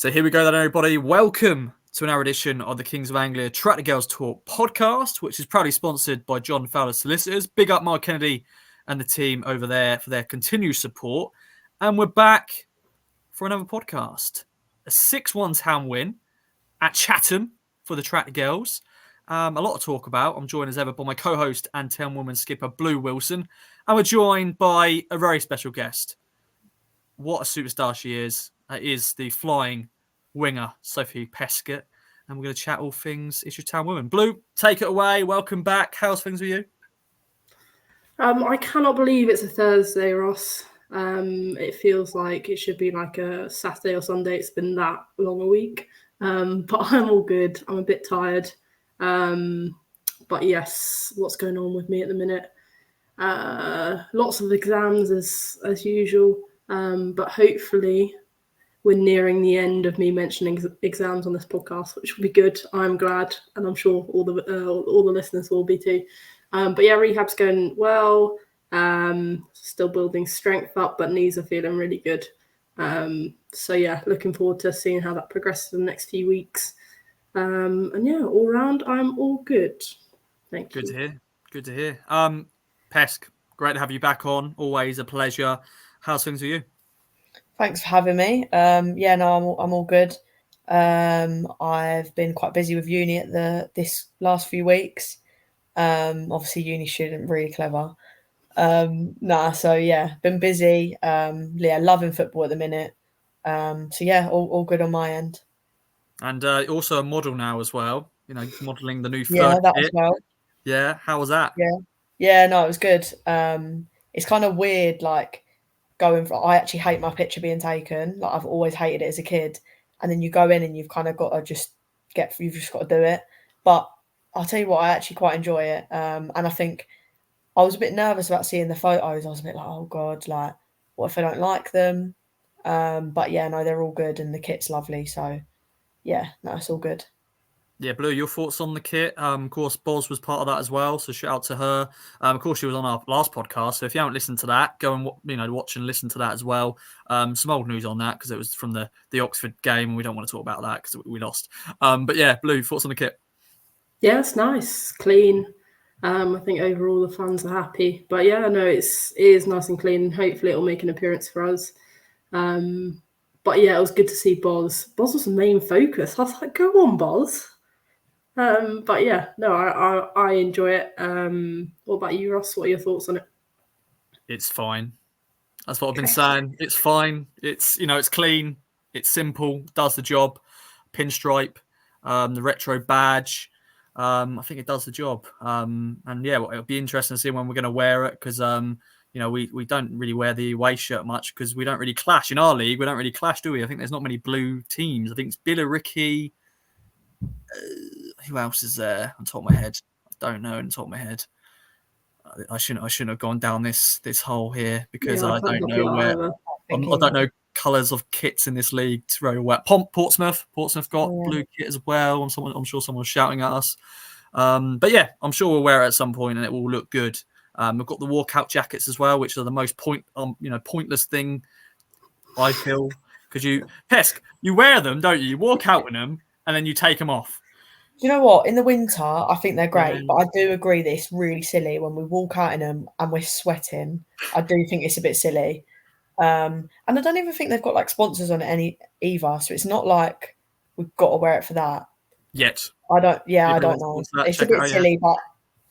So here we go then, everybody. Welcome to another edition of the Kings of Anglia Track the Girls Talk podcast, which is proudly sponsored by John Fowler Solicitors. Big up Mark Kennedy and the team over there for their continued support. And we're back for another podcast. A 6-1 town win at Chatham for the Track the Girls. A lot to talk about. I'm joined as ever by my co-host and Town Woman skipper, Blue Wilson. And we're joined by a very special guest. What a superstar she is. Is the flying winger, Sophie Peskett. And we're going to chat all things Ipswich Town Women. Blue, take it away. Welcome back. How's things with you? I cannot believe it's a Thursday, Ross. It feels like it should be like a Saturday or Sunday. It's been that long a week. But I'm all good. I'm a bit tired. But yes, what's going on with me at the minute? Lots of exams as usual. But hopefully we're nearing the end of me mentioning exams on this podcast, which will be good. I'm glad, and I'm sure all the listeners will be too. But yeah, rehab's going well. Still building strength up, but knees are feeling really good. So yeah, looking forward to seeing how that progresses in the next few weeks. And yeah, all round, I'm all good. Thank you. Good to hear. Good to hear. Pesk, great to have you back on. Always a pleasure. How's things with you? Thanks for having me. I'm all good. I've been quite busy with uni at this last few weeks. Obviously uni student, really clever. So yeah, been busy. Loving football at the minute. So yeah, all good on my end. And also a model now as well. You know, modelling the new third. Yeah, that as well. Yeah, how was that? Yeah, no, it was good. It's kind of weird, like I actually hate my picture being taken. Like I've always hated it as a kid. And then you go in and you've kind of got to you've just got to do it. But I'll tell you what, I actually quite enjoy it. And I think I was a bit nervous about seeing the photos. I was a bit like, oh God, like what if I don't like them? But yeah, no, they're all good and the kit's lovely. So yeah, no, it's all good. Yeah, Blue, your thoughts on the kit? Of course, Boz was part of that as well, so shout out to her. Of course, she was on our last podcast, so if you haven't listened to that, go and watch and listen to that as well. Some old news on that because it was from the Oxford game, and we don't want to talk about that because we lost. But yeah, Blue, thoughts on the kit? Yeah, it's nice, clean. I think overall the fans are happy. But yeah, no, it is nice and clean, and hopefully it'll make an appearance for us. But yeah, it was good to see Boz. Boz was the main focus. I was like, go on, Boz. But yeah, no, I enjoy it. What about you, Ross? What are your thoughts on it? It's fine. That's what I've been saying. It's fine. It's it's clean. It's simple. Does the job. Pinstripe, the retro badge. I think it does the job. And yeah, it'll be interesting to see when we're going to wear it because we don't really wear the away shirt much because we don't really clash in our league. We don't really clash, do we? I think there's not many blue teams. I think it's Billericay. Who else is there on top of my head? I don't know on top of my head. I shouldn't have gone down this hole here because I don't know where. I don't know colours of kits in this league very well. Portsmouth got blue kit as well. I'm sure someone's shouting at us. But yeah, I'm sure we'll wear it at some point and it will look good. We've got the walkout jackets as well, which are the most pointless thing I feel because you wear them, don't you? You walk out in them and then you take them off. Do you know what? In the winter, I think they're great, but I do agree that it's really silly when we walk out in them and we're sweating. I do think it's a bit silly. And I don't even think they've got like sponsors on it either. So it's not like we've got to wear it for that. Yet. I don't know. It's a bit silly, but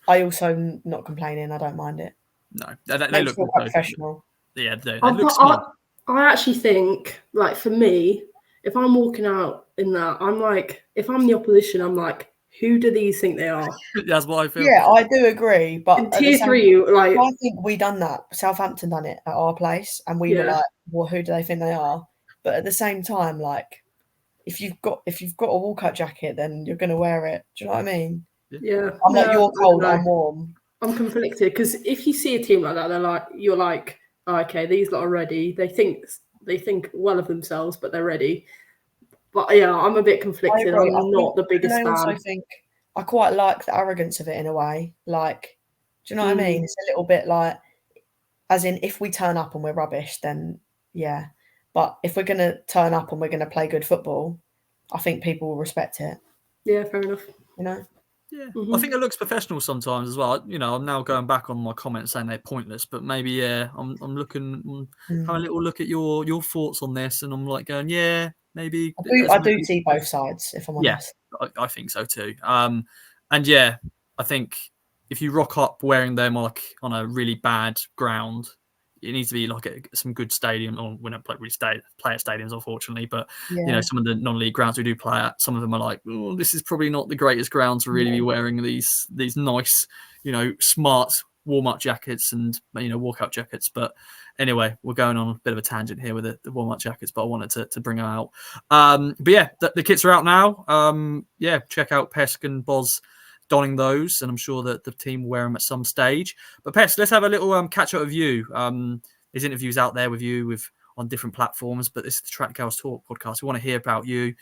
I also not complaining. I don't mind it. No, they look quite professional. Yeah, they look smart. I actually think, like, for me, if I'm walking out in that, I'm like, if I'm the opposition, I'm like, who do these think they are? That's what I feel. Yeah, I do agree. But in tier 3, like, I think we done that. Southampton done it at our place, and we were like, well, who do they think they are? But at the same time, like, if you've got a walkout jacket, then you're going to wear it. Do you know what I mean? Yeah. I'm like, you're cold, I'm warm. I'm conflicted because if you see a team like that, you're like, oh, okay, these lot are ready. They think well of themselves, but they're ready. But yeah, I'm a bit conflicted. I'm not the biggest fan. I also think I quite like the arrogance of it in a way. Like, do you know what I mean? It's a little bit like, as in, if we turn up and we're rubbish, then yeah. But if we're going to turn up and we're going to play good football, I think people will respect it. Yeah, fair enough. You know? Yeah, I think it looks professional sometimes as well. You know, I'm now going back on my comments saying they're pointless, but maybe I'm looking, having a little look at your thoughts on this, and I'm like going, yeah, maybe. I do see both sides, if I'm honest. Yeah, I think so too. And yeah, I think if you rock up wearing them like on a really bad ground, it needs to be like some good stadium. Or we don't really play at stadiums, unfortunately. But you know, some of the non-league grounds we do play at, some of them are like, oh, this is probably not the greatest ground to really be wearing these nice, you know, smart warm-up jackets and, you know, walkout jackets. But anyway, we're going on a bit of a tangent here with the warm-up jackets, but I wanted to bring them out. But yeah, the kits are out now. Yeah, check out Pesk and Boz donning those, and I'm sure that the team will wear them at some stage. But Pesk, let's have a little catch up with you. There's interviews out there with you on different platforms, but this is the Track Girls Talk podcast. We want to hear about you.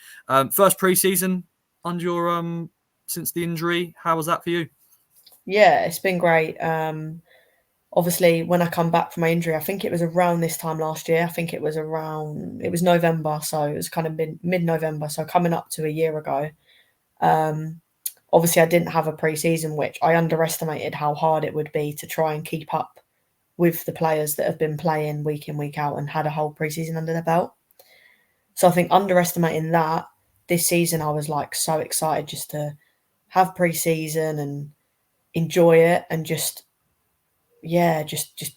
First pre-season under your since the injury. How was that for you? Yeah, it's been great. Obviously, when I come back from my injury, I think it was around this time last year. I think it was November, so it was kind of mid-November, so coming up to a year ago. Obviously, I didn't have a pre-season, which I underestimated how hard it would be to try and keep up with the players that have been playing week in, week out and had a whole pre-season under their belt. So I think underestimating that, this season I was like so excited just to have pre-season and enjoy it and just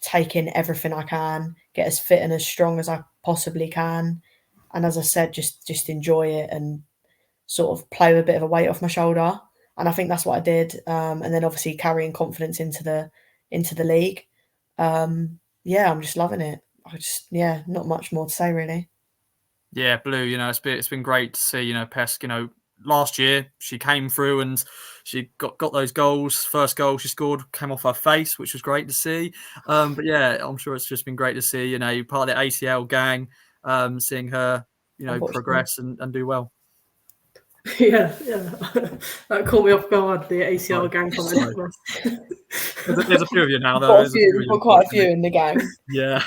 take in everything I can, get as fit and as strong as I possibly can. And as I said, just enjoy it and sort of play with a bit of a weight off my shoulder. And I think that's what I did. And then obviously carrying confidence into the league. I'm just loving it. Not much more to say really. Yeah, Blue, you know, it's been great to see, you know, Pesk, you know, last year she came through and she got those goals. First goal she scored came off her face, which was great to see. But yeah, I'm sure it's just been great to see, you know, part of the ACL gang, seeing her, you know, progress and do well. Yeah, that caught me off guard. The ACL gang comment. There's a few of you now, though. We've got quite a few in the gang. Yeah,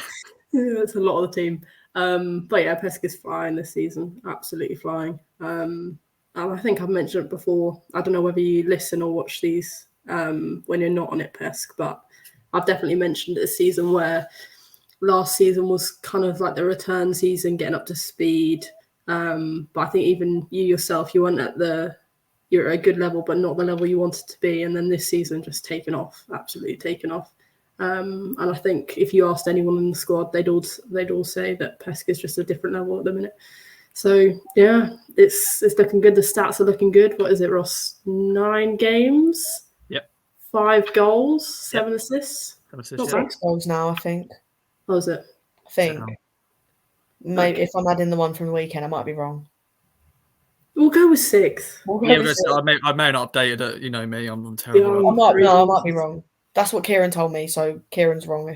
that's a lot of the team. But yeah, Pesk is flying this season, absolutely flying. And I think I've mentioned it before. I don't know whether you listen or watch these when you're not on it, Pesk, but I've definitely mentioned it this season where last season was kind of like the return season, getting up to speed. But I think even you yourself, you're at a good level, but not the level you wanted to be. And then this season just absolutely taken off. And I think if you asked anyone in the squad, they'd all say that Pesk is just a different level at the minute. So yeah, it's looking good. The stats are looking good. What is it, Ross? 9 games. Yep. 5 goals, 7 assists. 6 goals now, I think. What was it? I think. Maybe if I'm adding the one from the weekend, I might be wrong. We'll go with 6. I may not updated it. You know me, I'm terrible. Yeah, I might be wrong. That's what Kieran told me, so Kieran's wrong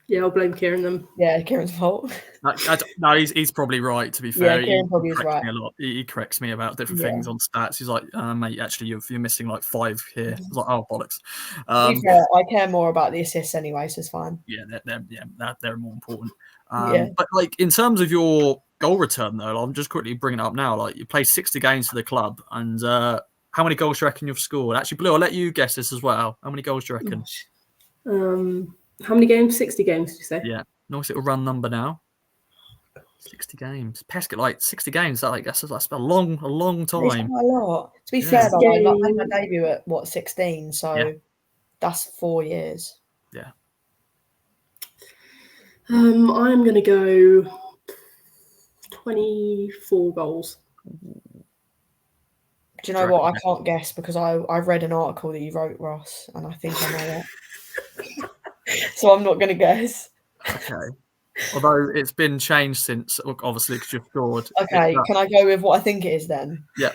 Yeah, I'll blame Kieran then. Yeah, Kieran's fault. No, he's probably right, to be fair. Yeah, Kieran probably is right. Me a lot. He corrects me about different things on stats. He's like, mate, actually, you're missing like 5 here. I was like, oh, bollocks. To be fair, I care more about the assists anyway, so it's fine. Yeah, they're more important. But like in terms of your goal return, though, I'm just quickly bringing it up now. Like you played 60 games for the club, and how many goals do you reckon you've scored? Actually, Blue, I'll let you guess this as well. How many goals do you reckon? How many games? 60 games, did you say? Yeah. Nice little run number now. 60 games. Peskett, like 60 games, that's a long time. It's quite a lot. To be fair, though, I made my debut at 16, so that's 4 years. Yeah. I'm going to go 24 goals. Do you know what? I can't guess because I read an article that you wrote, Ross, and I think I know it. So I'm not going to guess. Okay. Although it's been changed since, obviously, because you've scored. Okay, can I go with what I think it is then? Yeah.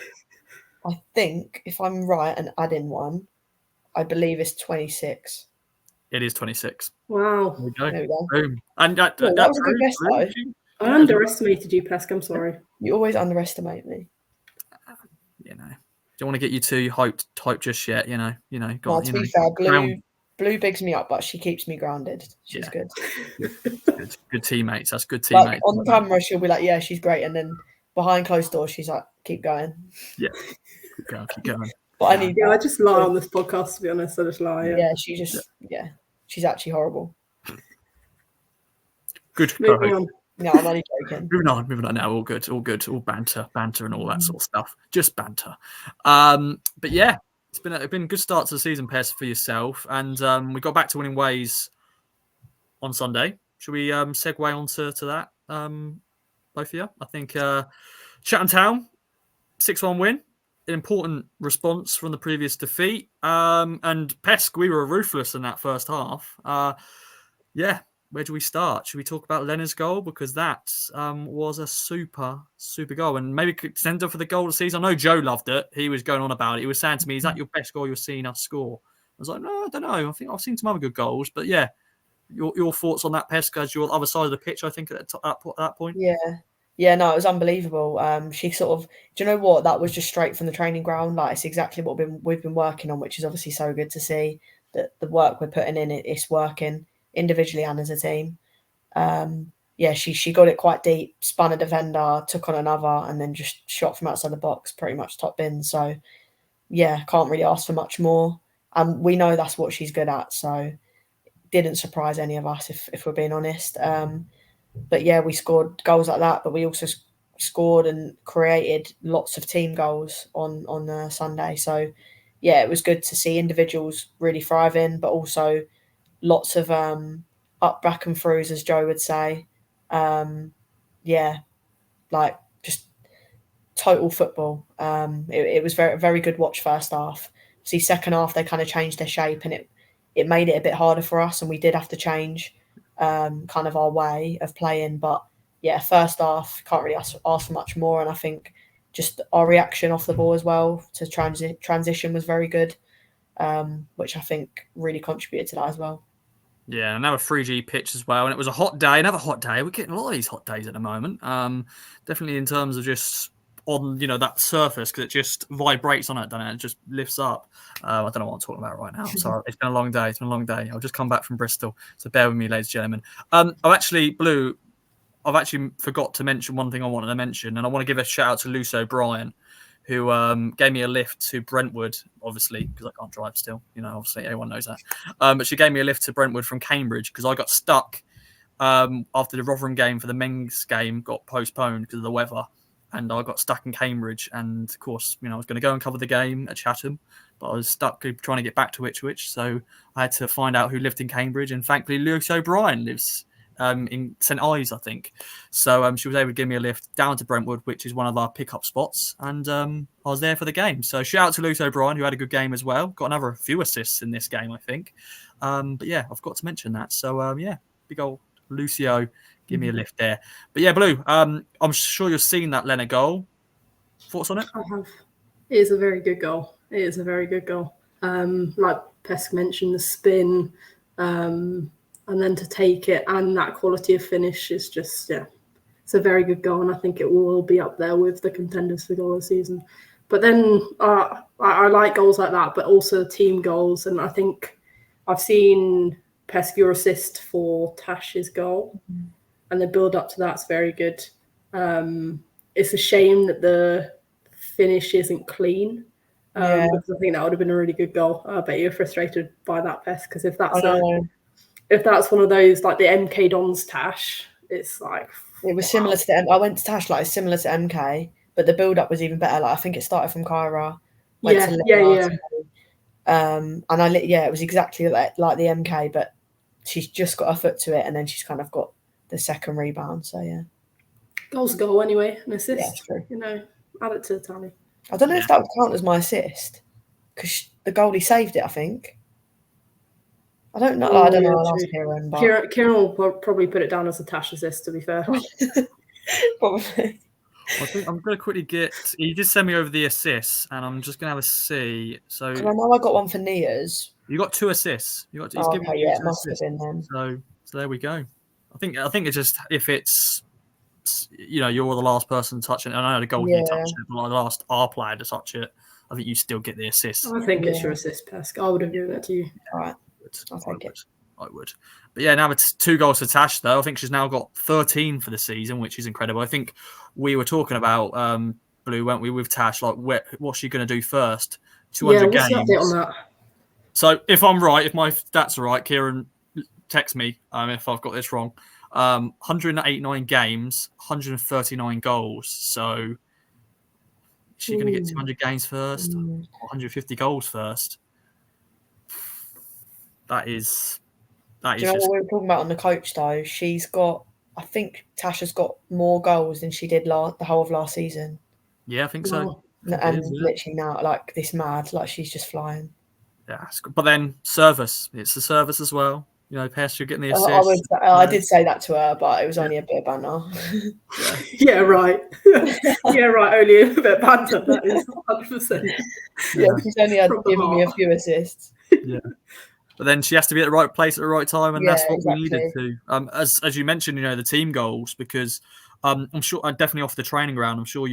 I think, if I'm right and add in one, I believe it's 26. It is 26. Wow. There we go. Boom. And that was a good guess, though. I underestimated you, Pesk. I'm sorry. You always underestimate me. You know, don't want to get you too hyped just yet. You know. To be fair, Blue Blue bigs me up, but she keeps me grounded. She's good. Good teammates. That's good Like teammates. on camera, she'll be like, "Yeah, she's great," and then behind closed doors, she's like, "Keep going." Yeah, keep going. But I need. I just lie on this podcast. To be honest, I just lie. Yeah, she's actually horrible. Good. Moving on. No, I'm only joking. Moving on now. All good, all banter, and all that sort of stuff. Just banter. But yeah, it's been a good start to the season, Pez, for yourself, and we got back to winning ways on Sunday. Should we segue onto that, both of you? I think Chatham Town 6-1 win, an important response from the previous defeat. And Pesk, we were ruthless in that first half. Where do we start? Should we talk about Lena's goal? Because that was a super goal. And maybe could send up for the goal of the season. I know Joe loved it. He was going on about it. He was saying to me, is that your best goal you're seeing us score? I was like, no, I don't know. I think I've seen some other good goals. But yeah, your thoughts on that, Pesk, as your other side of the pitch, I think, at that point? Yeah, no, it was unbelievable. She sort of, do you know what? That was just straight from the training ground. Like, it's exactly what we've been working on, which is obviously so good to see that the work we're putting in, it's working individually and as a team. She got it quite deep, spun a defender, took on another, and then just shot from outside the box, pretty much top bin. So, yeah, can't really ask for much more. And we know that's what she's good at. So, didn't surprise any of us, if we're being honest. But yeah, we scored goals like that, but we also scored and created lots of team goals on Sunday. So, yeah, it was good to see individuals really thriving, but also lots of up, back and throughs, as Joe would say. Like just total football. It was very, very good watch first half. See, second half, they kind of changed their shape and it made it a bit harder for us, and we did have to change kind of our way of playing. But yeah, first half, can't really ask for much more. And I think just our reaction off the ball as well to transition was very good, which I think really contributed to that as well. Yeah, another 3G pitch as well. And it was a hot day, another hot day. We're getting a lot of these hot days at the moment. Definitely in terms of just on, that surface, because it just vibrates on it, doesn't it? It just lifts up. I don't know what I'm talking about right now. I'm sorry. It's been a long day. I've just come back from Bristol. So bear with me, ladies and gentlemen. I've actually forgot to mention one thing I wanted to mention. And I want to give a shout out to Luce O'Brien, who gave me a lift to Brentwood, obviously, because I can't drive still. Obviously, everyone knows that. But she gave me a lift to Brentwood from Cambridge because I got stuck after the Rotherham game for the men's game got postponed because of the weather. And I got stuck in Cambridge. And, of course, I was going to go and cover the game at Chatham, but I was stuck trying to get back to Ipswich. So I had to find out who lived in Cambridge. And thankfully, Luce O'Brien lives in St Ives, I think. So she was able to give me a lift down to Brentwood, which is one of our pickup spots. And I was there for the game. So shout out to Luce O'Brien, who had a good game as well. Got another few assists in this game, I think. But yeah, I've got to mention that. So big old Lucio, give me a lift there. But yeah, Blue, I'm sure you've seen that Lena goal. Thoughts on it? I have. It is a very good goal. Like Pesk mentioned, the spin, and then to take it and that quality of finish is just, it's a very good goal. And I think it will be up there with the contenders for goal of the season. But then I like goals like that, but also team goals. And I think I've seen Pesk, your assist for Tash's goal, and the build up to that's very good. It's a shame that the finish isn't clean. Because I think that would have been a really good goal. I bet you're frustrated by that, Pesk, because if that's one of those, like the MK Dons Tash, it's like... It was similar to I went to Tash, like, similar to MK, but the build-up was even better. Like, I think it started from Kyra. And it was exactly like the MK, but she's just got her foot to it, and then she's kind of got the second rebound, so yeah. Goal's a goal anyway, an assist. Yeah, it's true. Add it to the tally. I don't know if that would count as my assist, because the goalie saved it, I think. I don't know. I don't know. I'll ask Kieran will probably put it down as a Tash assist, to be fair. Probably. I think I'm going to quickly get... You just send me over the assists, and I'm just going to have a see. So I know I got one for Nia's. You got 2 assists. He's it must have been then. So there we go. I think it's just if it's you're the last person to touch it. I know the goalkeeper touched it, but the last our player to touch it. I think you still get the assist. I think it's your assist, Pesk. I would have given it to you. All right. I would. But yeah, now it's 2 goals for Tash, though. I think she's now got 13 for the season, which is incredible. I think we were talking about, Blue, weren't we, with Tash, like what's she going to do first? 200 what's games. the update on that? So if I'm right, if my stats are right, Kieran, text me if I've got this wrong. 189 games, 139 goals. So is she going to get 200 games first? Or 150 goals first? That is Do you know what we were talking about on the coach, though? I think Tasha's got more goals than she did the whole of last season. Yeah, I think so. And literally now, like, this mad, like, she's just flying. Yeah, but then service. It's the service as well. You know, Pest, you're getting the assist. I did say that to her, but it was only a bit of banter. Yeah, right. Yeah, right. Only a bit of banter. That is 100%. Yeah, she's only given me a few assists. Yeah. But then she has to be at the right place at the right time, and that's what we needed to. As you mentioned, you know, the team goals, because I'm sure, definitely off the training ground, I'm sure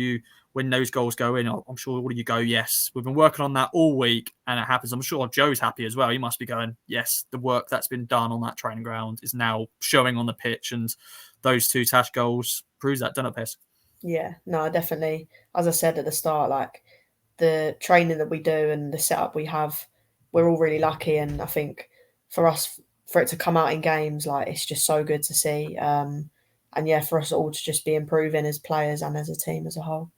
when those goals go in, I'm sure all of you go, yes, we've been working on that all week, and it happens. I'm sure Joe's happy as well. He must be going, yes, the work that's been done on that training ground is now showing on the pitch, and those 2 Tash goals proves that, doesn't it, Pest? Yeah, no, definitely. As I said at the start, like, the training that we do and the setup we have, we're all really lucky, and I think for it to come out in games, like, it's just so good to see. And yeah, for us all to just be improving as players and as a team as a whole.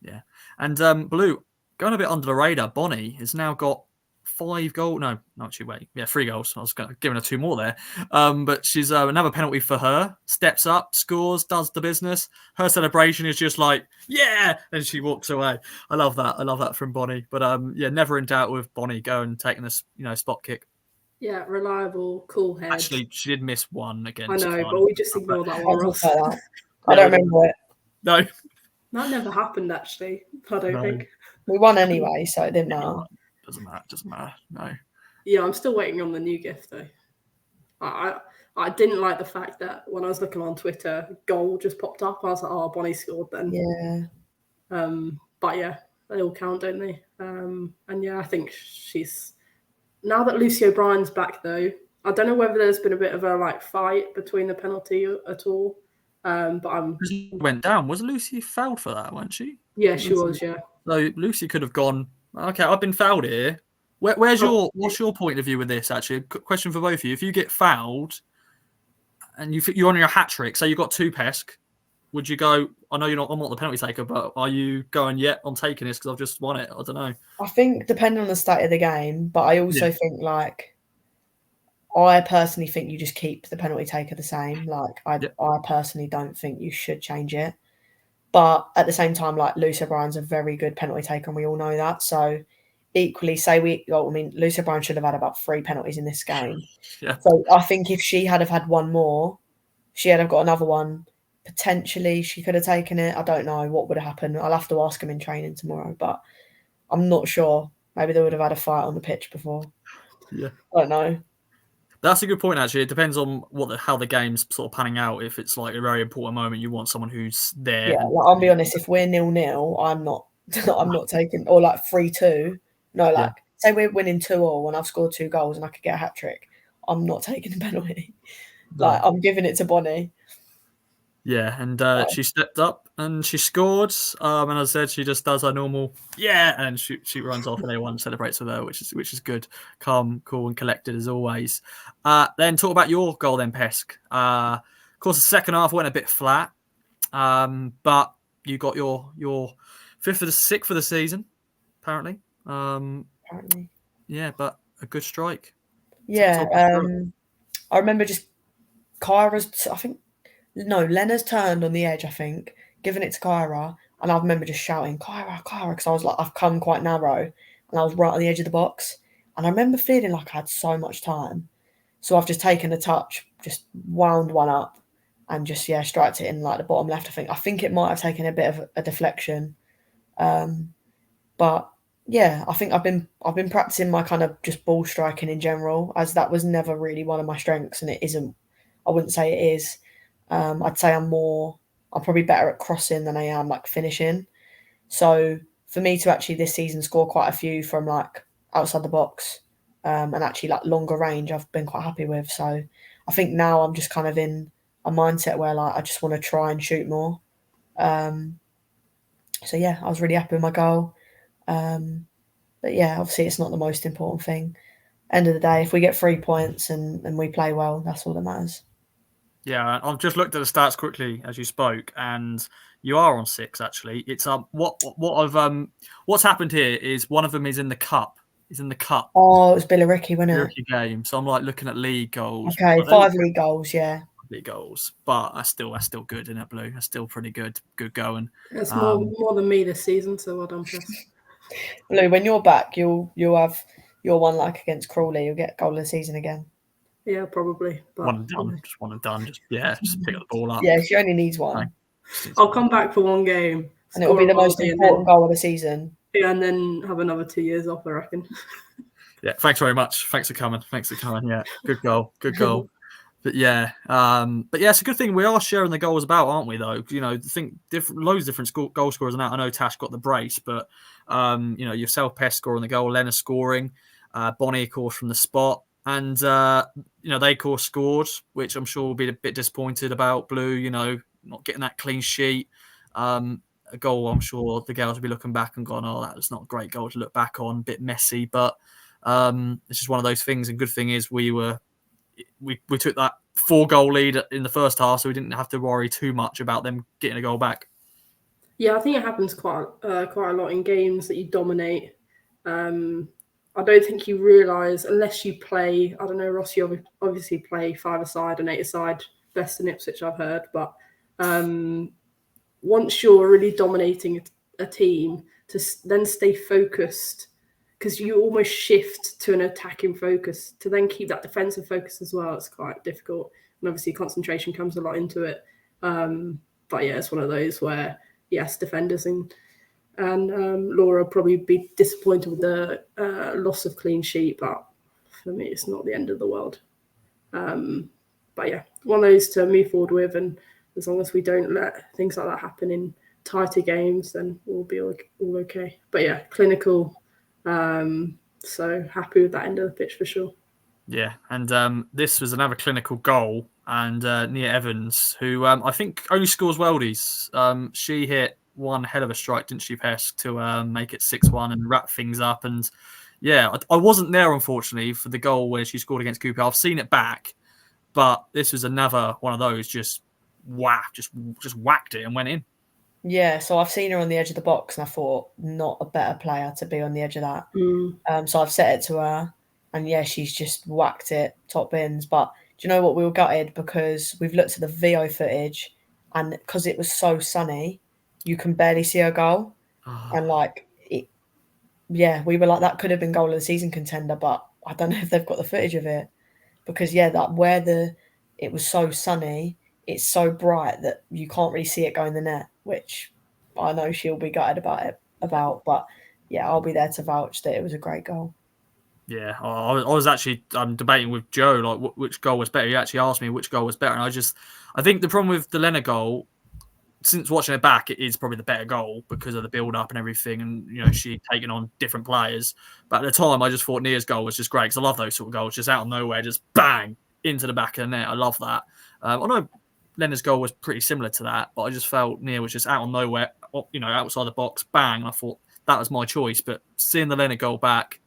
Yeah. And Blue, going a bit under the radar, Bonnie has now got 5 goals. No, actually, wait. Yeah, 3 goals. I was giving her 2 more there. But she's another penalty for her. Steps up, scores, does the business. Her celebration is just like, yeah, and she walks away. I love that. I love that from Bonnie. But yeah, never in doubt with Bonnie going and taking this, spot kick. Yeah, reliable, cool head. Actually, she did miss one against. I know, but we just ignore that one, Ross. I don't remember it. No. That never happened, actually. I don't think. We won anyway, so it didn't matter. Doesn't matter. No. Yeah, I'm still waiting on the new gift, though. I didn't like the fact that when I was looking on Twitter, goal just popped up. I was like, oh, Bonnie scored then. Yeah. But yeah, they all count, don't they? And yeah, I think she's... Now that Lucy O'Brien's back, though, I don't know whether there's been a bit of a fight between the penalty at all. But went down. Was Lucy fouled for that, wasn't she? Yeah, she was. Yeah. So Lucy could have gone, okay, I've been fouled here. What's your point of view with this? Actually, question for both of you: if you get fouled and you're on your hat trick, say you got 2 Pesk, would you go? I know I'm not the penalty taker, but are you going? Yeah, I'm taking this because I've just won it. I don't know. I think depending on the state of the game, but I also think I personally think you just keep the penalty taker the same. I personally don't think you should change it. But at the same time, Lucy O'Brien's a very good penalty taker, and we all know that. So equally, Lucy O'Brien should have had about 3 penalties in this game. Yeah. So I think if she had have had one more, she had have got another one. Potentially, she could have taken it. I don't know what would have happened. I'll have to ask him in training tomorrow, but I'm not sure. Maybe they would have had a fight on the pitch before. Yeah. I don't know. That's a good point, actually. It depends on how the game's sort of panning out. If it's a very important moment, you want someone who's there. Yeah, I'll be honest. If we're 0-0, I'm not taking, or 3-2. No, say we're winning 2-2 and I've scored 2 goals and I could get a hat trick. I'm not taking the penalty. No. I'm giving it to Bonnie. Yeah, and she stepped up and she scored. And as I said, she just does her normal, and she runs off and everyone celebrates with her, which is good. Calm, cool, and collected as always. Then talk about your goal then, Pesk. Of course, the second half went a bit flat, but you got your 5th or 6th for the season, apparently. Yeah, but a good strike. Yeah, I remember just Kyra's, Lena's turned on the edge, I think, giving it to Kyra, and I remember just shouting, Kyra, because I was I've come quite narrow, and I was right on the edge of the box, and I remember feeling like I had so much time, so I've just taken a touch, just wound one up, and just, striked it in the bottom left, I think it might have taken a bit of a deflection, but yeah, I think I've been practicing my kind of just ball striking in general, as that was never really one of my strengths, and it isn't. I wouldn't say it is. I'd say I'm probably better at crossing than I am finishing. So for me to actually this season score quite a few from outside the box, and actually like longer range I've been quite happy with. So I think now I'm just kind of in a mindset where like I just want to try and shoot more. So yeah, I was really happy with my goal. But yeah, obviously it's not the most important thing. End of the day, if we get 3 points and we play well, that's all that matters. Yeah, I've just looked at the stats quickly as you spoke, and you are on 6 actually. It's what's happened here is one of them is in the cup. He's in the cup. Oh, it was Billericay, wasn't it? Billericay game. So I'm like looking at league goals. Okay, 5 league goals, yeah. League goals, but that's still good in it, Blue. That's still pretty good going. It's more than me this season, so well done, Pess. Blue, when you're back, you'll have your one like against Crawley. You'll get goal of the season again. Yeah, probably. But, one and done. Just one and done. Just pick up the ball up. Yeah, she only needs one. I'll come back for one game. And it'll be the most important goal of the season. Yeah, and then have another 2 years off, I reckon. Yeah, thanks very much. Thanks for coming. Yeah, good goal. But yeah, it's a good thing we are sharing the goals about, aren't we? Though, you know, loads of different goal scorers and that. I know Tash got the brace, but you know, yourself, Pest scoring the goal, Lena scoring, Bonnie of course from the spot, and you know they of course scored, which I'm sure will be a bit disappointed about. Blue, you know, not getting that clean sheet. A goal, I'm sure the girls will be looking back and going, "Oh, that was not a great goal to look back on, a bit messy," but it's just one of those things. And good thing is we took that 4-goal lead in the first half, so we didn't have to worry too much about them getting a goal back. Yeah, I think it happens quite a lot in games that you dominate. I don't think you realise, unless you play, I don't know, Ross, you obviously play 5-a-side and 8-a-side, best in Ipswich, I've heard, but once you're really dominating a team, to then stay focused, because you almost shift to an attacking focus, to then keep that defensive focus as well. It's quite difficult. And obviously concentration comes a lot into it. But yeah, it's one of those where, yes, defenders and Laura probably be disappointed with the loss of clean sheet, but for me, it's not the end of the world. But yeah, one of those to move forward with, and as long as we don't let things like that happen in tighter games, then we'll be all okay. But yeah, clinical. So happy with that end of the pitch for sure. Yeah, and this was another clinical goal, and Nia Evans, who I think only scores worldies. She hit one hell of a strike, didn't she, Pesk, to make it 6-1 and wrap things up. And yeah, I wasn't there, unfortunately, for the goal where she scored against Cooper. I've seen it back, but this was another one of those just whacked it and went in. Yeah, so I've seen her on the edge of the box and I thought, not a better player to be on the edge of that. So I've set it to her and yeah, she's just whacked it, top bins. But do you know what? We were gutted because we've looked at the VO footage and because it was so sunny, you can barely see her goal. And we were like, that could have been goal of the season contender, but I don't know if they've got the footage of it. Because yeah, it was so sunny, it's so bright that you can't really see it go in the net, which I know she'll be gutted about. But yeah, I'll be there to vouch that it was a great goal. Yeah, I was actually debating with Joe like which goal was better. He actually asked me which goal was better, and I think the problem with the Lena goal, since watching it back, it is probably the better goal because of the build up and everything, and you know she taking on different players. But at the time, I just thought Nia's goal was just great because I love those sort of goals, just out of nowhere, just bang into the back of the net. I love that. I know Lena's goal was pretty similar to that, but I just felt Nia was just out of nowhere, you know, outside the box, bang. And I thought that was my choice. But seeing the Lena goal back,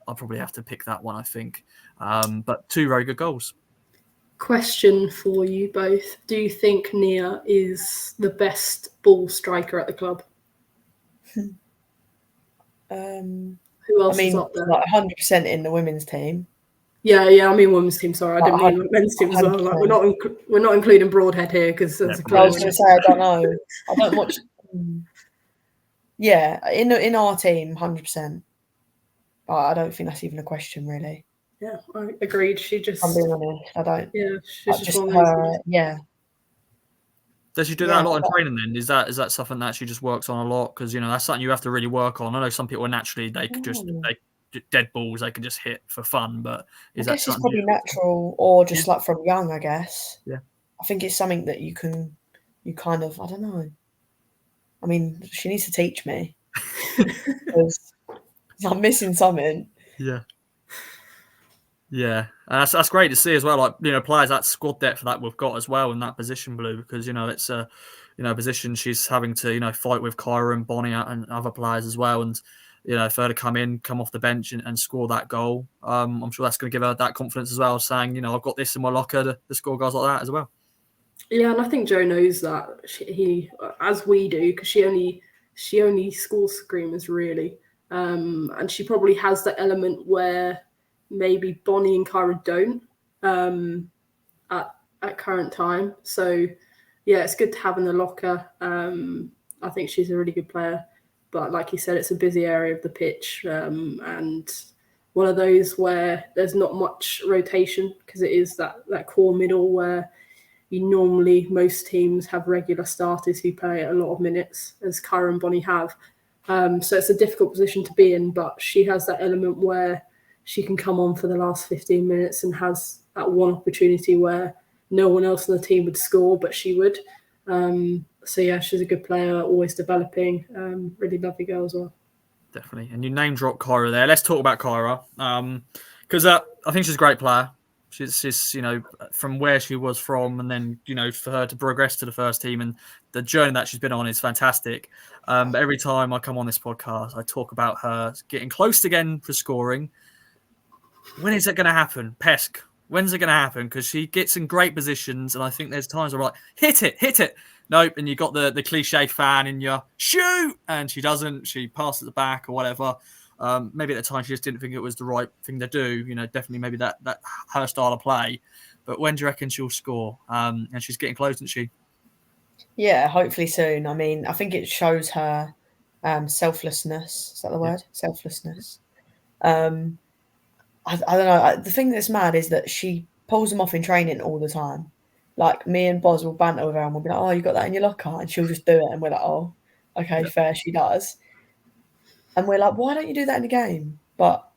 I'll probably have to pick that one, I think. But 2 very good goals. Question for you both. Do you think Nia is the best ball striker at the club? Who else is up there? Like 100% in the women's team. Yeah, I mean women's team. Sorry, I didn't mean men's team as well. Like we're not including Broadhead here because I was going to say I don't know. I don't watch. Yeah, in our team, 100%. But I don't think that's even a question, really. Yeah, I agreed. She just. I'm being honest. I don't. Yeah, she's just one of those. Yeah. Does she do that a lot in training? Then is that something that she just works on a lot? Because you know that's something you have to really work on. I know some people naturally they could just dead balls they can just hit for fun, but I guess it's probably natural or just like from young, I guess. Yeah. I think it's something that you kind of, I don't know. I mean, she needs to teach me because I'm missing something. Yeah. Yeah, and that's great to see as well. Like, you know, players, that squad depth that we've got as well in that position, Blue, because, you know, it's a, you know, position she's having to, you know, fight with Kyra and Bonnie and other players as well. And, you know, for her to come off the bench and score that goal, I'm sure that's going to give her that confidence as well, saying, you know, I've got this in my locker to score goals like that as well. Yeah, and I think Joe knows that he, as we do, because she only scores screamers really, and she probably has that element where maybe Bonnie and Kyra don't at current time. So yeah, it's good to have in the locker. I think she's a really good player, but like you said, it's a busy area of the pitch, and one of those where there's not much rotation because it is that core middle where most teams have regular starters who play a lot of minutes, as Kyra and Bonnie have. So it's a difficult position to be in, but she has that element where she can come on for the last 15 minutes and has that one opportunity where no one else on the team would score, but she would. So yeah, she's a good player, always developing. Really lovely girl as well. Definitely. And you name drop Kyra there. Let's talk about Kyra, because I think she's a great player. She's, you know, from where she was from, and then, you know, for her to progress to the first team and the journey that she's been on is fantastic. But every time I come on this podcast, I talk about her getting close again for scoring. When is it going to happen? Pesk, when's it going to happen? Because she gets in great positions, and I think there's times where I'm like, hit it. Nope, and you got the cliche fan in your shoot, and she doesn't. She passes it back or whatever. Maybe at the time she just didn't think it was the right thing to do. You know, definitely maybe that her style of play. But when do you reckon she'll score? And she's getting close, isn't she? Yeah, hopefully soon. I mean, I think it shows her selflessness. Is that the word? Selflessness. I don't know. The thing that's mad is that she pulls them off in training all the time. Like, me and Boz will banter with her and we'll be like, oh, you got that in your locker? And she'll just do it. And we're like, oh, okay, fair, she does. And we're like, why don't you do that in the game? But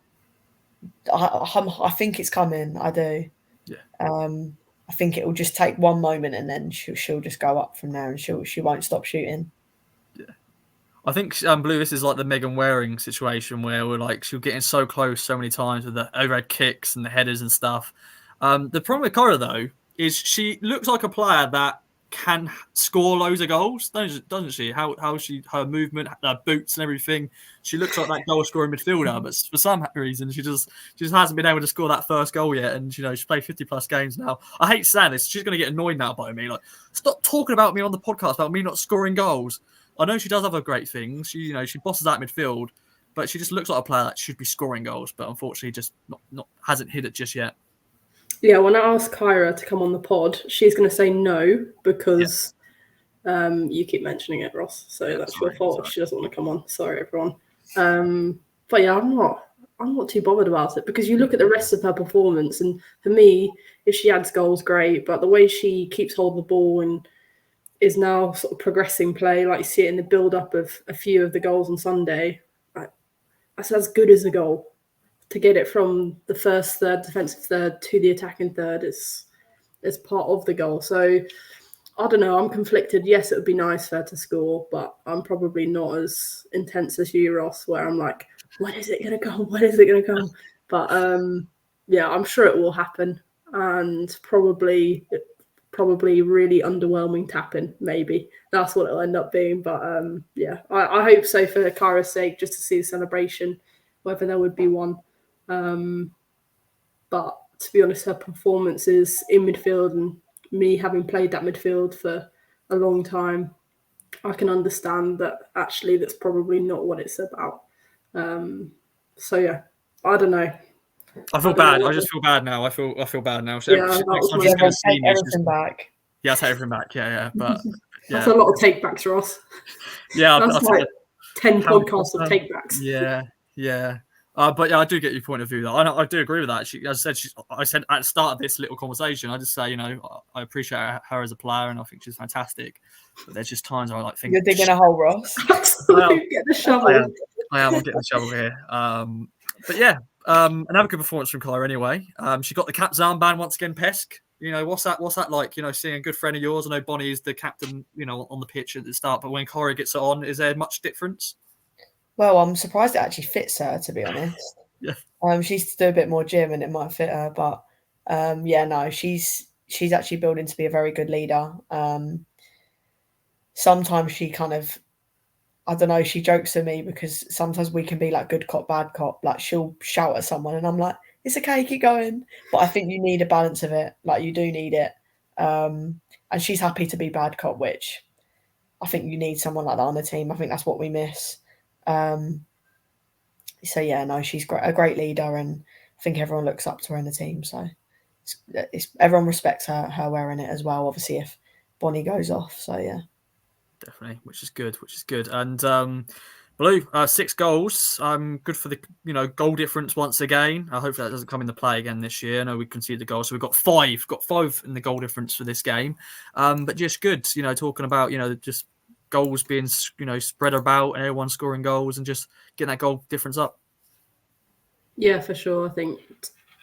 I think it's coming. I do. Yeah. I think it will just take one moment and then she'll just go up from there and she won't stop shooting. Yeah. I think Blue, this is like the Megan Waring situation where we're like, she'll get in so close so many times with the overhead kicks and the headers and stuff. The problem with Kyra, though, is she looks like a player that can score loads of goals, doesn't she? How her movement, her boots and everything. She looks like that goal scoring midfielder, but for some reason she just hasn't been able to score that first goal yet. And, you know, she's played 50+ games now. I hate saying this. She's going to get annoyed now by me. Like, stop talking about me on the podcast about me not scoring goals. I know she does other great things. She bosses out midfield, but she just looks like a player that should be scoring goals, but unfortunately just not hasn't hit it just yet. Yeah, when I asked Kyra to come on the pod, she's going to say no because you keep mentioning it, Ross. So that's your fault if she doesn't want to come on. Sorry, everyone. But yeah, I'm not too bothered about it because you look at the rest of her performance, and for me, if she adds goals, great. But the way she keeps hold of the ball and is now sort of progressing play, like you see it in the build-up of a few of the goals on Sunday, that's as good as a goal. To get it from the first third, defensive third, to the attacking third is part of the goal. So I don't know. I'm conflicted. Yes, it would be nice for her to score, but I'm probably not as intense as you, Ross, where I'm like, when is it going to come? When is it going to come? But yeah, I'm sure it will happen, and probably really underwhelming tapping. Maybe that's what it'll end up being. But yeah, I hope so for Kyra's sake, just to see the celebration, whether there would be one. But to be honest, her performances in midfield, and me having played that midfield for a long time, I can understand that actually that's probably not what it's about. So yeah, I don't know. I feel bad. I just feel bad now. I feel bad now. So Yeah, next time Yeah, she's going to see take me. everything back. Yeah, I'll take everything back. Yeah. But That's a lot of takebacks, Ross. Yeah, that's like 10 podcasts of takebacks. Yeah. But yeah, I do get your point of view. I do agree with that. I said at the start of this little conversation, I just say, you know, I appreciate her as a player, and I think she's fantastic. But there's just times where I think you're digging a hole, Ross. Get the shovel. I am. I'm getting the shovel here. But yeah, another good performance from Kyra anyway. She got the cap's armband once again. Pesk. You know, what's that like? You know, seeing a good friend of yours. I know Bonnie is the captain, you know, on the pitch at the start, but when Kyra gets it on, is there much difference? Well, I'm surprised it actually fits her, to be honest. Yeah. She needs to do a bit more gym and it might fit her. But no, she's actually building to be a very good leader. Sometimes she kind of, I don't know, she jokes at me because sometimes we can be like good cop, bad cop. Like she'll shout at someone and I'm like, it's okay, keep going. But I think you need a balance of it. Like you do need it. And she's happy to be bad cop, which I think you need someone like that on the team. I think that's what we miss. So yeah, no, she's a great leader, and I think everyone looks up to her in the team. So everyone respects her wearing it as well. Obviously, if Bonnie goes off, so yeah, definitely, which is good. And Blue, 6 goals. Good for the goal difference once again. I hope that doesn't come into play again this year. I know we conceded the goal, so we've got 5. Got 5 in the goal difference for this game. But just good. Talking about just goals being spread about and everyone scoring goals and just getting that goal difference up. Yeah, for sure. I think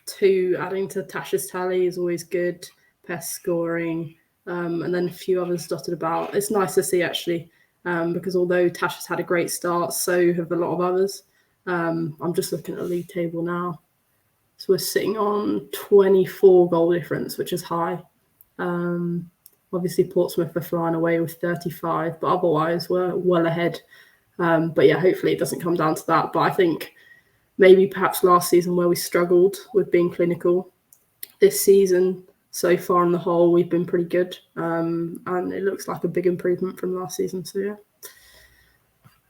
2 adding to Tasha's tally is always good. Pest scoring, and then a few others dotted about. It's nice to see actually, because although Tasha's had a great start, so have a lot of others. I'm just looking at the league table now. So we're sitting on 24 goal difference, which is high. Obviously, Portsmouth are flying away with 35, but otherwise we're well ahead. But yeah, hopefully it doesn't come down to that. But I think maybe perhaps last season where we struggled with being clinical. This season, so far on the whole, we've been pretty good. And it looks like a big improvement from last season. So yeah.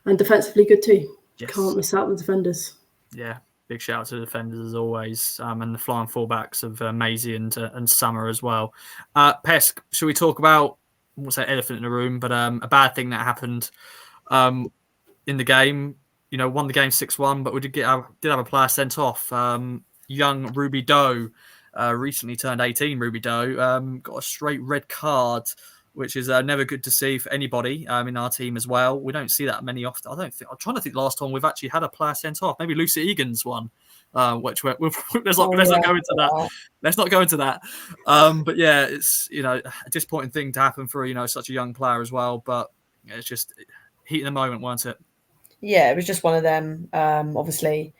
And defensively good too. Yes. Can't miss out the defenders. Yeah. Big shout out to the defenders as always, and the flying fullbacks of Maisie and Summer as well. Pesk, should we talk about, I won't say elephant in the room, but a bad thing that happened in the game? Won the game 6-1, but we did have a player sent off. Young Ruby Doe, recently turned 18. Ruby Doe got a straight red card, which is never good to see for anybody in our team as well. We don't see that many often. I'm trying to think last time we've actually had a player sent off. Maybe Lucy Egan's one, which let's not go into that. Let's not go into that. But yeah, it's a disappointing thing to happen for such a young player as well. But it's just heat in the moment, weren't it? Yeah, it was just one of them. Obviously,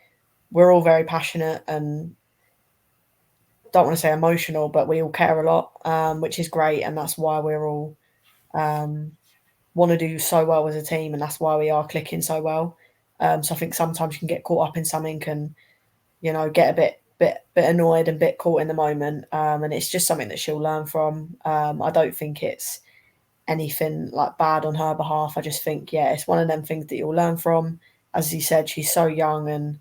we're all very passionate and don't want to say emotional, but we all care a lot, which is great. And that's why we're all want to do so well as a team. And that's why we are clicking so well. So I think sometimes you can get caught up in something and, get a bit annoyed and a bit caught in the moment. And it's just something that she'll learn from. I don't think it's anything like bad on her behalf. I just think, it's one of them things that you'll learn from. As you said, she's so young, and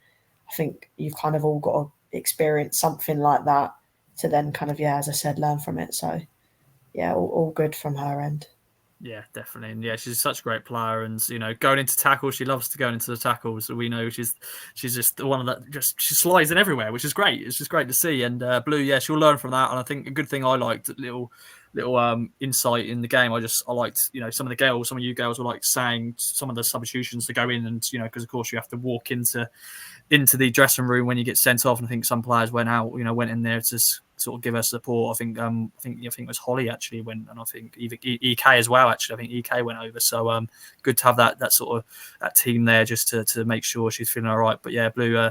I think you've kind of all got to experience something like that to then kind of, as I said, learn from it. So all good from her end. Yeah, definitely. And yeah, she's such a great player, and going into tackles, she loves to go into the tackles. So we know she's just one of that. She slides in everywhere, which is great. It's just great to see. And Blue, she'll learn from that. And I think a good thing I liked, little insight in the game. I liked some of the girls, some of you girls were like saying some of the substitutions to go in, and because of course you have to walk into the dressing room when you get sent off. And I think some players went in there to sort of give us support. I think it was Holly actually went, and I think even EK as well. Actually, I think EK went over. So good to have that sort of that team there just to make sure she's feeling all right. But yeah, Blue,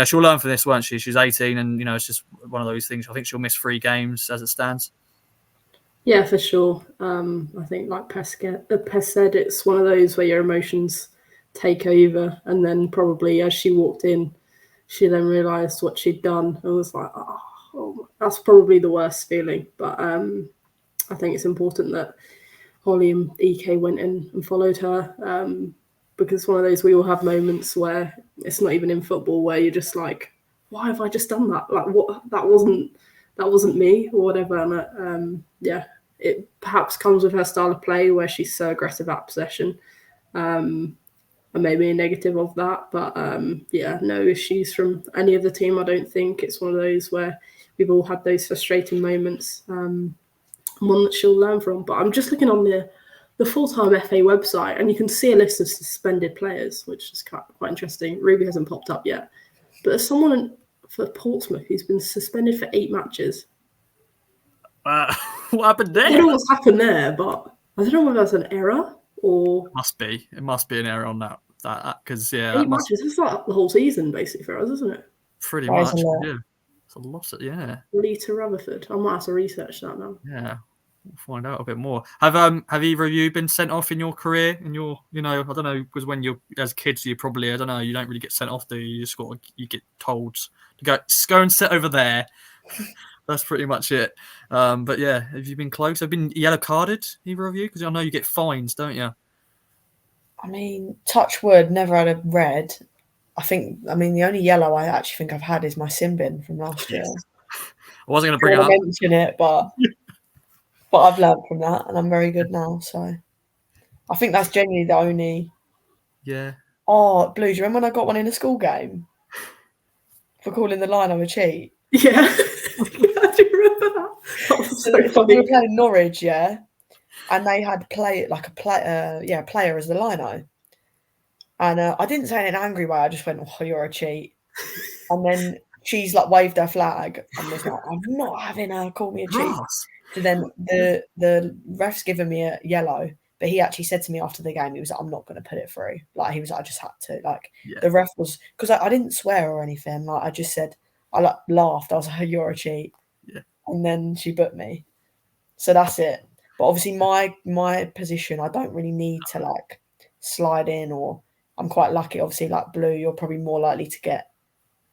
she'll learn from this, won't she? She's 18, and it's just one of those things. I think she'll miss 3 games as it stands. Yeah, for sure. I think like Pest said, it's one of those where your emotions take over, and then probably as she walked in, she then realised what she'd done and was like, oh, that's probably the worst feeling. But I think it's important that Holly and EK went in and followed her, because one of those, we all have moments where it's not even in football where you're just like, why have I just done that? Like, what? That wasn't me or whatever. And it perhaps comes with her style of play where she's so aggressive at possession, and maybe a negative of that. But no issues from any of the team. I don't think it's one of those where we've all had those frustrating moments. One that she'll learn from. But I'm just looking on the full-time FA website, and you can see a list of suspended players, which is quite interesting. Ruby hasn't popped up yet, but there's someone for Portsmouth who's been suspended for 8 matches. What happened there? I don't know what's happened there, but I don't know whether that's an error or... It must be an error on that because 8 matches. It's like the whole season basically for us, isn't it? Pretty That is much. a lot. Yeah. It's a lot. Yeah. Lita Rutherford. I might have to research that now. Yeah. We'll find out a bit more. Have either of you been sent off in your career? In your, I don't know, because when you're as kids, you probably, I don't know, you don't really get sent off, do you? You just you get told to go and sit over there. That's pretty much it. But yeah, have you been close? Have you been yellow carded, either of you? Because I know you get fines, don't you? I mean, touch wood, never had a red. The only yellow I actually think I've had is my sin bin from last year. I wasn't going to bring it I up. mention it, but I've learned from that, and I'm very good now. So I think that's genuinely the only. Yeah. Oh, Blue, do you remember when I got one in a school game for calling the line a cheat? Yeah. I do remember that. That was so We funny. were playing Norwich, yeah, and they had player as the lino. And I didn't say it in an angry way. I just went, "Oh, you're a cheat." And then she's like waved her flag and was like, "I'm not having her call me a cheat." So then the ref's given me a yellow, but he actually said to me after the game, he was like, "I'm not going to put it through." Like he was like, "I just had to." Like the ref was, because I didn't swear or anything. Like I just said, I like laughed. I was like, "You're a cheat," and then she booked me. So that's it. But obviously my position, I don't really need to like slide in, or I'm quite lucky. Obviously, like Blue, you're probably more likely to get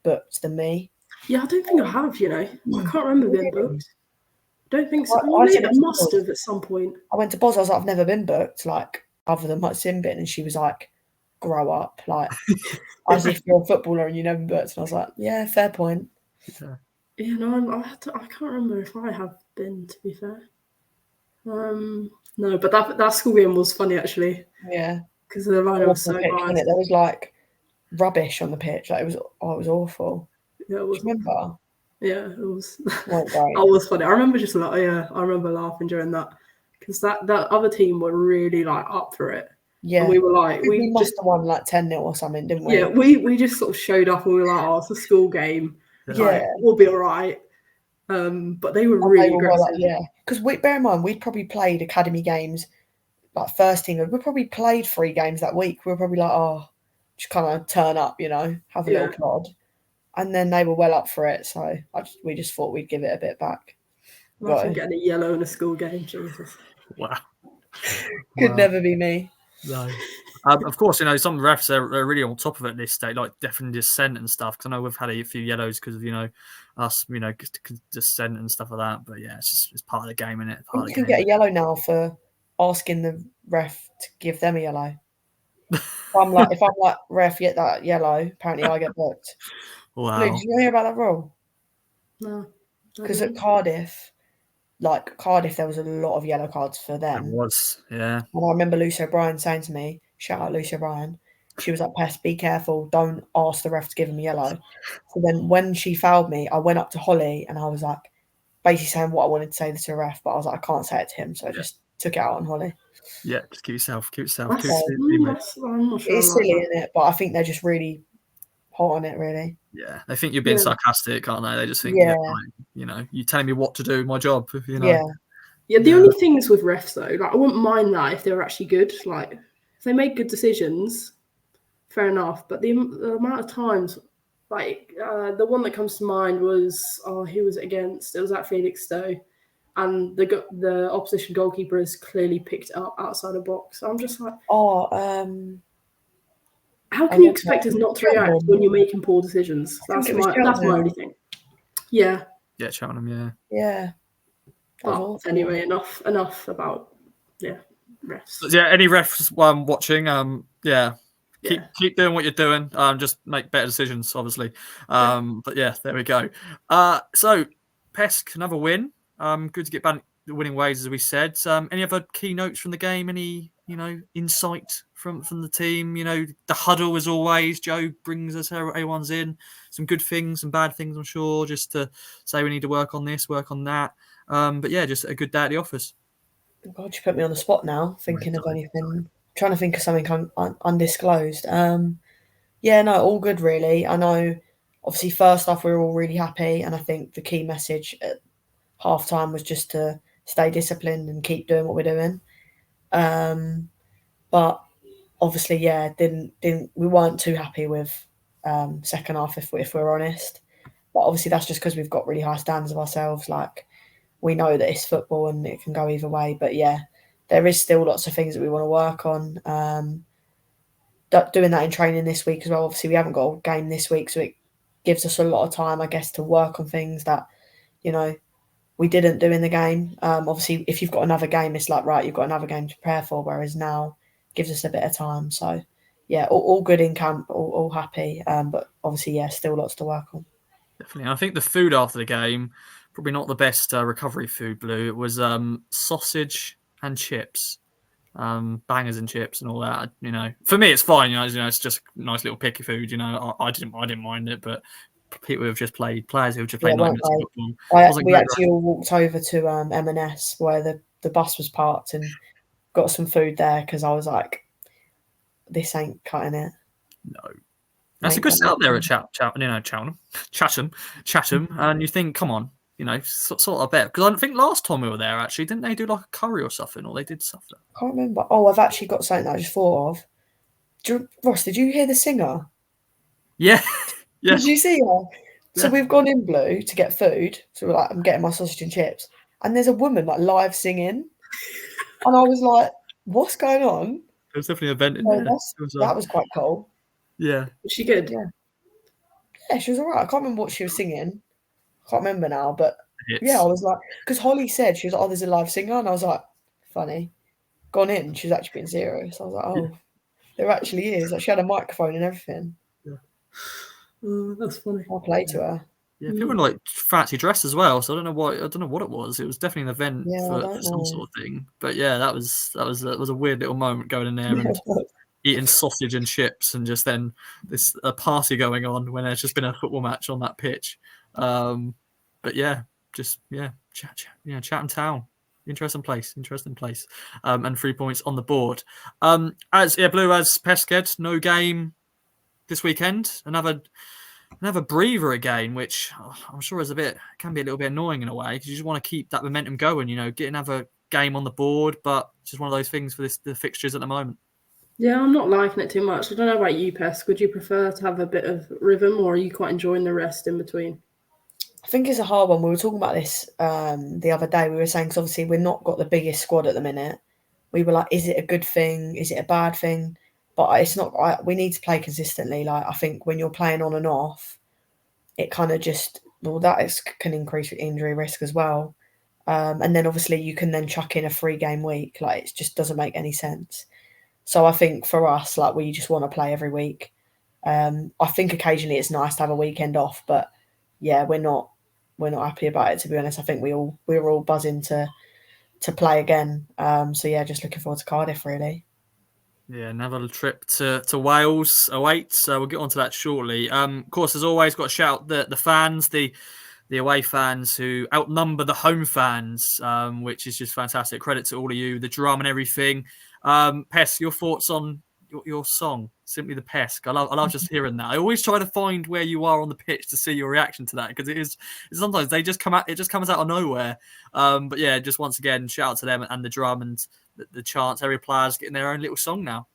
booked than me. Yeah, I don't think I have, I can't remember being booked. Don't think so. I must have at some point. I went to Boz, I was like, I've never been booked, like, other than my sin bin. And she was like, grow up. Like, as if you're a footballer and you never been booked. And I was like, yeah, fair point. Yeah, no, I can't remember if I have been, to be fair. No, but that school game was funny, actually. Yeah. Because the line was so bad. There was, like, rubbish on the pitch. Like, it was awful. Yeah, it was. Remember? Yeah, it was. Right. That was funny. I remember I remember laughing during that, because that other team were really like up for it. Yeah, and we were like, we must have won like 10-0 or something, didn't we? Yeah, we just sort of showed up and we were like, oh, it's a school game. Yeah, like, we'll be all right. But they were really aggressive. Because bear in mind, we'd probably played academy games, like first team. We probably played 3 games that week. We were probably like, oh, just kind of turn up, have a little plod. And then they were well up for it, so we just thought we'd give it a bit back. Imagine getting a yellow in a school game, Jesus. Wow. Could never be me. No. Of course, some refs are really on top of it at this stage, like deafening dissent and stuff. Because I know we've had a few yellows because of us, dissent and stuff like that. But yeah, it's part of the game, isn't it? You can get a yellow now for asking the ref to give them a yellow. If I'm like ref, get that yellow. Apparently, I get booked. Wow. Luke, did you hear about that rule? No. Because at Cardiff, there was a lot of yellow cards for them. It was, yeah. And I remember Lucy O'Brien saying to me, shout out Lucy O'Brien, she was like, Pest, be careful, don't ask the ref to give him a yellow. So then when she fouled me, I went up to Holly and I was like, basically saying what I wanted to say to the ref, but I was like, I can't say it to him, so I just took it out on Holly. Yeah, just keep yourself. I'm not sure. It's silly, isn't it? But I think they're just really hot on it, really. Yeah, they think you're being sarcastic, aren't they? They just think, you're telling me what to do, my job, Yeah, the only things with refs, though, like, I wouldn't mind that if they were actually good. Like, if they make good decisions, fair enough. But the amount of times, like, the one that comes to mind was, who was it against? It was at Felixstowe. And the opposition goalkeeper has clearly picked it up outside the box. So I'm just like, how can you expect us not to react when you're making poor decisions? That's my only thing. Yeah. Yeah, Cheltenham, yeah. Yeah. But anyway, enough about refs. Yeah, any refs watching, keep doing what you're doing. Just make better decisions, obviously. But yeah, there we go. So Pesk, another win. Good to get back the winning ways, as we said. Any other key notes from the game? Any insight from the team? The huddle, as always. Joe brings us everyone's in. Some good things, some bad things, I'm sure. Just to say we need to work on this, work on that. But yeah, just a good day at the office. God, you put me on the spot now, thinking of anything. Trying to think of something undisclosed. All good, really. I know, obviously, first off, we were all really happy, and I think the key message at half-time was just to stay disciplined and keep doing what we're doing. But obviously, we weren't too happy with second half if we're honest. But obviously that's just because we've got really high standards of ourselves. Like, we know that it's football and it can go either way. But yeah, there is still lots of things that we want to work on. Doing that in training this week as well. Obviously we haven't got a game this week, so it gives us a lot of time, I guess, to work on things that, you know, we didn't do in the game. Obviously, if you've got another game, it's like, right, you've got another game to prepare for, whereas now gives us a bit of time. So, yeah, all good in camp, all happy. But obviously, yeah, still lots to work on. Definitely. And I think the food after the game, probably not the best recovery food, Blue. It was sausage and chips. Bangers and chips and all that. You know, for me, it's fine. You know, it's just nice little picky food. You know, I didn't mind it, but people who have just played, players who have just played 9 minutes of football. We actually all walked over to M&S where the bus was parked and got some food there because I was like, this ain't cutting it. No. That's a good setup there at Chatham, and you think, come on, you know, sort of better. Because I think last time we were there, actually, didn't they do like a curry or something, or they did something? I can't remember. Oh, I've actually got something that I just thought of. Ross, did you hear the singer? Yeah. Yeah. Did you see her? So we've gone in, Blue, to get food. So we're like, I'm getting my sausage and chips. And there's a woman like live singing. And I was like, what's going on? There was definitely an event in there. That was quite cool. Yeah. Was she good? Yeah, she was all right. I can't remember what she was singing. I can't remember now, but yeah, I was like, because Holly said, she was like, oh, there's a live singer. And I was like, funny. Gone in, she was actually being serious. I was like, oh, there actually is. Like, she had a microphone and everything. Yeah. That's funny. I'll play to her. Yeah, people were like fancy dressed as well, so I don't know what it was. It was definitely an event for some sort of thing. But yeah, that was a weird little moment going in there and eating sausage and chips, and just then this a party going on when there's just been a football match on that pitch. But yeah, Chatham Town, interesting place, and 3 points on the board. Blue as Peskett, no game this weekend. Another breather again, which I'm sure can be a little bit annoying in a way because you just want to keep that momentum going. You know, get another game on the board, but it's just one of those things for the fixtures at the moment. Yeah, I'm not liking it too much. I don't know about you, Pesk. Would you prefer to have a bit of rhythm, or are you quite enjoying the rest in between? I think it's a hard one. We were talking about this the other day. We were saying, because obviously we're not got the biggest squad at the minute. We were like, is it a good thing? Is it a bad thing? But it's not. We need to play consistently. Like, I think when you're playing on and off, it kind of can increase injury risk as well. And then obviously you can then chuck in a 3-game week. Like, it just doesn't make any sense. So I think for us, like, we just want to play every week. I think occasionally it's nice to have a weekend off, but yeah, we're not happy about it, to be honest. I think we were all buzzing to play again. So yeah, just looking forward to Cardiff, really. Yeah, another trip to Wales awaits. So we'll get onto that shortly. Of course, as always, got to shout the fans, the away fans who outnumber the home fans, which is just fantastic. Credit to all of you, the drum and everything. Pesk, your thoughts on your song, Simply the Pesk. I love just hearing that. I always try to find where you are on the pitch to see your reaction to that, because it is sometimes it just comes out of nowhere. But yeah, just once again, shout out to them and the drum and the chants. Every player's getting their own little song now.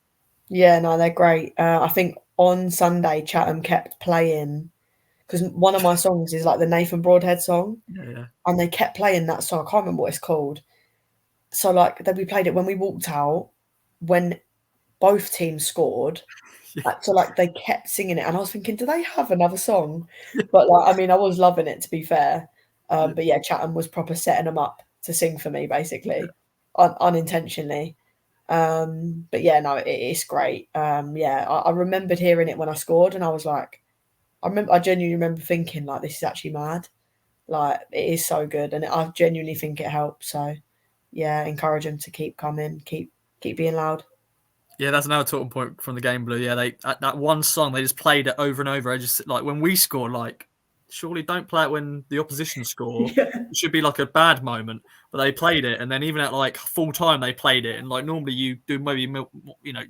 Yeah, no, they're great. I think on Sunday Chatham kept playing, because one of my songs is like the Nathan Broadhead song. Yeah. And they kept playing that song. I can't remember what it's called. So like we played it when we walked out, when both teams scored. Yeah. So like they kept singing it, and I was thinking, do they have another song? But like, I mean, I was loving it, to be fair. But yeah, Chatham was proper setting them up to sing for me, basically, unintentionally. But yeah, no, it's great. Yeah, I remembered hearing it when I scored, and I was like, I genuinely remember thinking, like, this is actually mad. Like, it is so good, and I genuinely think it helps. So yeah, encourage them to keep coming, keep being loud. Yeah, that's another talking point from the game, Blue. Yeah, that one song, they just played it over and over. I just, like, when we score, like, surely don't play it when the opposition score. Yeah. It should be like a bad moment, but they played it, and then even at like full time they played it. And like normally you do maybe, you know,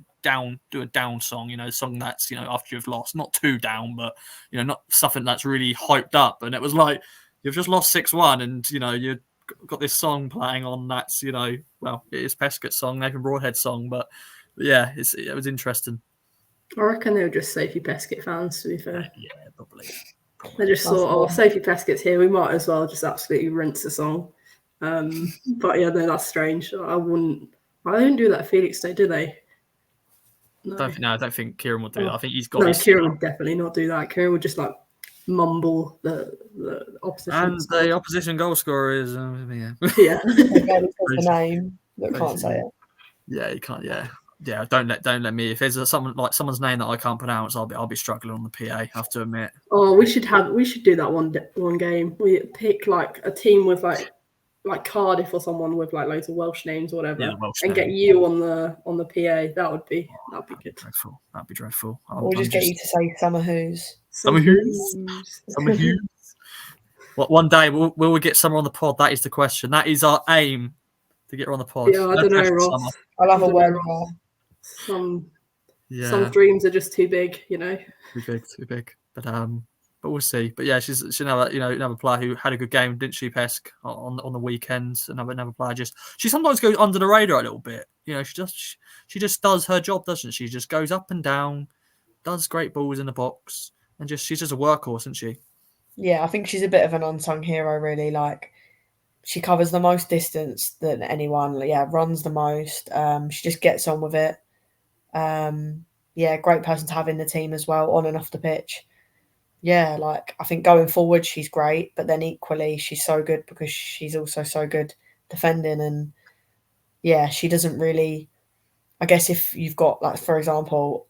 do a down song, you know, a song that's, you know, after you've lost, not too down, but, you know, not something that's really hyped up. And it was like, you've just lost 6-1, and, you know, you've got this song playing on that's, you know, well, it is Peskett's song, Nathan Broadhead's song, but yeah, it was interesting. I reckon they were just Sophie Peskett fans, to be fair. Yeah, probably. They just thought, Sophie Peskett's here, we might as well just absolutely rinse the song. But yeah, no, that's strange. I don't do that at Felix Day, do they? No. I don't think Kieran would do that. I think he's got. No, Kieran would definitely not do that. Kieran would just like mumble the opposition. And the opposition goal scorer is yeah. Yeah. The name, but can't say it. Yeah, you can't. Yeah. Yeah, don't let me. If there's someone's name that I can't pronounce, I'll be struggling on the PA. I have to admit. Oh, we should do that one game. We pick like a team with like Cardiff or someone with like loads of Welsh names or whatever, and get you on the PA. That'd be good. Dreadful. That'd be dreadful. We'll just get you to say Summer Who's. Summer Who's. What one day will we get Summer on the pod? That is the question. That is our aim, to get her on the pod. Yeah, I don't know, Ross. I'll have a word with her. Some dreams are just too big, you know. Too big. But we'll see. But yeah, she's another player who had a good game, didn't she, Pesk, on the weekends? Another player. She sometimes goes under the radar a little bit. You know, she just does her job, doesn't she? She just goes up and down, does great balls in the box, and she's just a workhorse, isn't she? Yeah, I think she's a bit of an unsung hero, really. Like, she covers the most distance than anyone. Yeah, runs the most. She just gets on with it. Yeah, great person to have in the team as well, on and off the pitch. Yeah, like, I think going forward, she's great, but then equally, she's so good because she's also so good defending. And yeah, she doesn't really, I guess if you've got, like, for example,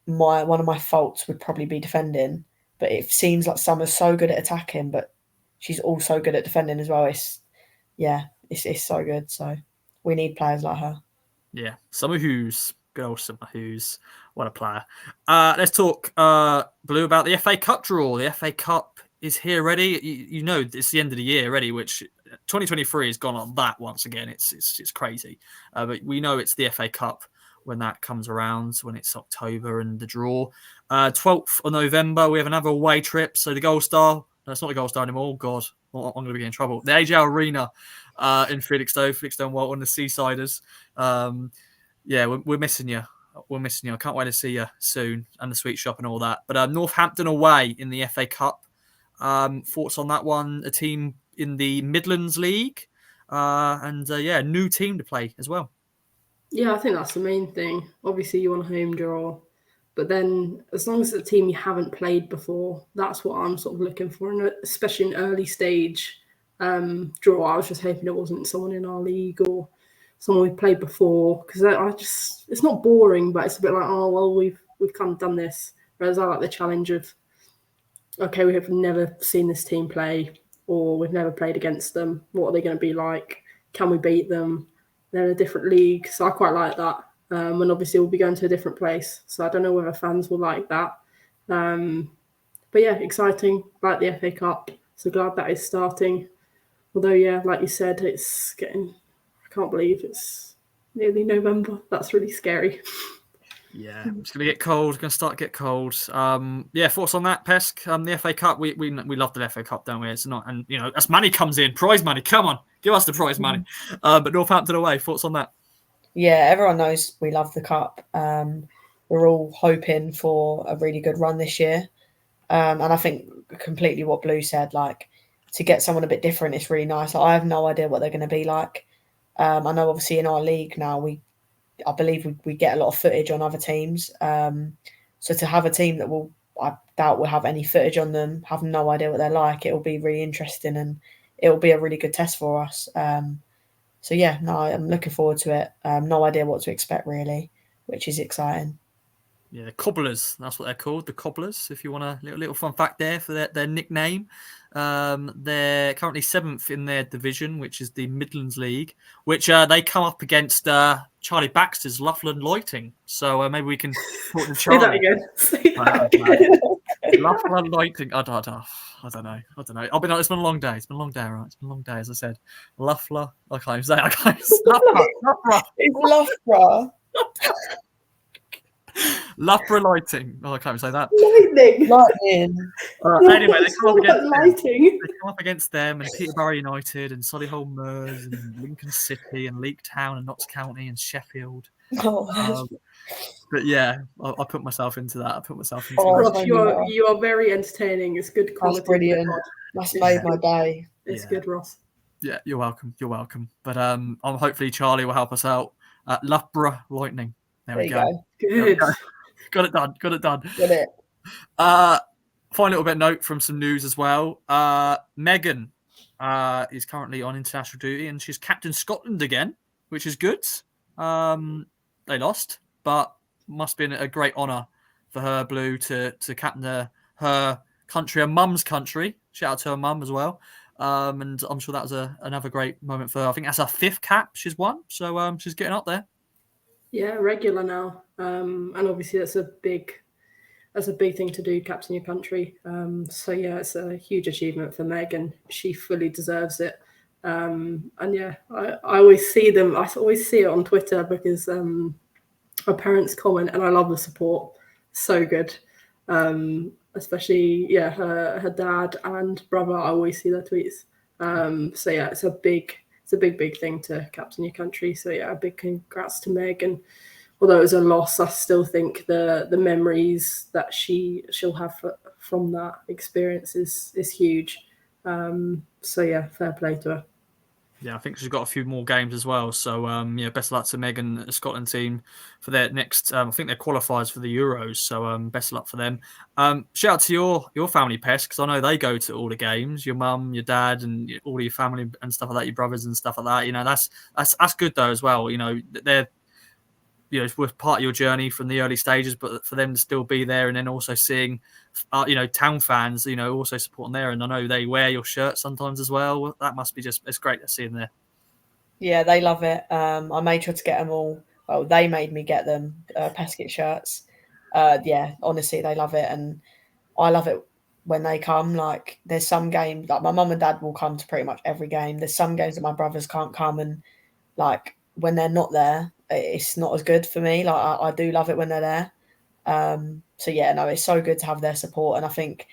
one of my faults would probably be defending, but it seems like Summer's so good at attacking, but she's also good at defending as well. It's so good. So we need players like her. Yeah, Summer Hughes. Good old Summer Hughes. What a player. Let's talk, Blue, about the FA Cup draw. The FA Cup is here ready. You know, it's the end of the year already, which 2023 has gone on that once again. It's crazy. But we know it's the FA Cup when that comes around, when it's October and the draw. 12th of November, we have another away trip. So the Gold Star, no, it's not the Gold Star anymore. Oh, God, I'm going to be in trouble. The AJ Arena in Felixstowe and Walton, the Seasiders. Yeah, we're missing you. We're missing you. I can't wait to see you soon, and the sweet shop and all that. But Northampton away in the FA Cup. Thoughts on that one? A team in the Midlands League. New team to play as well. Yeah, I think that's the main thing. Obviously, you want a home draw. But then as long as it's a team you haven't played before, that's what I'm sort of looking for, and especially an early stage draw. I was just hoping it wasn't someone in our league or someone we've played before, because it's not boring, but it's a bit like, oh, well, we've kind of done this. Whereas I like the challenge of, okay, we have never seen this team play, or we've never played against them. What are they going to be like? Can we beat them? They're in a different league. So I quite like that. And obviously we'll be going to a different place. So I don't know whether fans will like that. But yeah, exciting. Like the FA Cup. So glad that is starting. Although, yeah, like you said, it's getting... I can't believe it's nearly November. That's really scary. Yeah, it's going to get cold. Going to start to get cold. Thoughts on that, Pesk? The FA Cup, we love the FA Cup, don't we? It's not, and as money comes in, prize money. Come on, give us the prize money. But Northampton away. Thoughts on that? Yeah, everyone knows we love the cup. We're all hoping for a really good run this year, and I think completely what Blue said. Like, to get someone a bit different, it's really nice. Like, I have no idea what they're going to be like. I know obviously in our league now, I believe we get a lot of footage on other teams. So to have a team that I doubt will have any footage on them, have no idea what they're like, it'll be really interesting and it'll be a really good test for us. So yeah, no, I'm looking forward to it. No idea what to expect really, which is exciting. Yeah, the Cobblers, that's what they're called, the Cobblers. If you want a little fun fact there for their nickname. They're currently 7th in their division, which is the Midlands League, which they come up against Charlie Baxter's Loughlan Lighting. So maybe we can talk to Charlie. Say that again. Loughlan Lighting. I don't know. I'll be honest, it's been a long day. It's been a long day, right? It's been a long day, as I said. Loughlan. I can't even say it. Loughborough. It's Loughborough. Loughborough Lighting. Oh, I can't even say that. Lightning. Anyway, they come up against them. lighting. They come up against them and Peterborough United and Solihull Moors and Lincoln City and Leek Town and Notts County and Sheffield. But yeah, I put myself into that. I put myself into that. Ross, you are very entertaining. It's good quality. That's brilliant. That's made my day. It's good, Ross. Yeah, you're welcome. You're welcome. But hopefully Charlie will help us out at Loughborough Lightning. There we go. Good. Got it done. Got it. Final little bit note from some news as well. Megan is currently on international duty and she's captain Scotland again, which is good. They lost, but must be a great honour for her, Blue, to captain her country, her mum's country. Shout out to her mum as well. And I'm sure that was another great moment for her. I think that's her 5th cap she's won, so she's getting up there. Yeah, regular now, and obviously that's a big thing to do, captain your country. So yeah, it's a huge achievement for Meg, and she fully deserves it. And yeah, I always see them. I always see it on Twitter because her parents comment, and I love the support. So good. Especially her dad and brother. I always see their tweets. So yeah, it's a big thing to captain your country. So yeah, a big congrats to Meg. And although it was a loss, I still think the memories that she'll have from that experience is huge. So yeah, fair play to her. Yeah, I think she's got a few more games as well. So, best of luck to Meg and the Scotland team for their next. I think they're qualifiers for the Euros. So, best of luck for them. Shout out to your family, Pest, because I know they go to all the games. Your mum, your dad, and all your family and stuff like that. Your brothers and stuff like that. That's good though as well. They're was part of your journey from the early stages, but for them to still be there and then also seeing, town fans, also supporting there. And I know they wear your shirt sometimes as well. That must be it's great to see them there. Yeah, they love it. I made sure to get them all. Well, they made me get them Peskett shirts. Honestly, they love it. And I love it when they come. Like there's some games, like my mum and dad will come to pretty much every game. There's some games that my brothers can't come, and like when they're not there, it's not as good for me. Like I do love it when they're there. It's so good to have their support. And I think,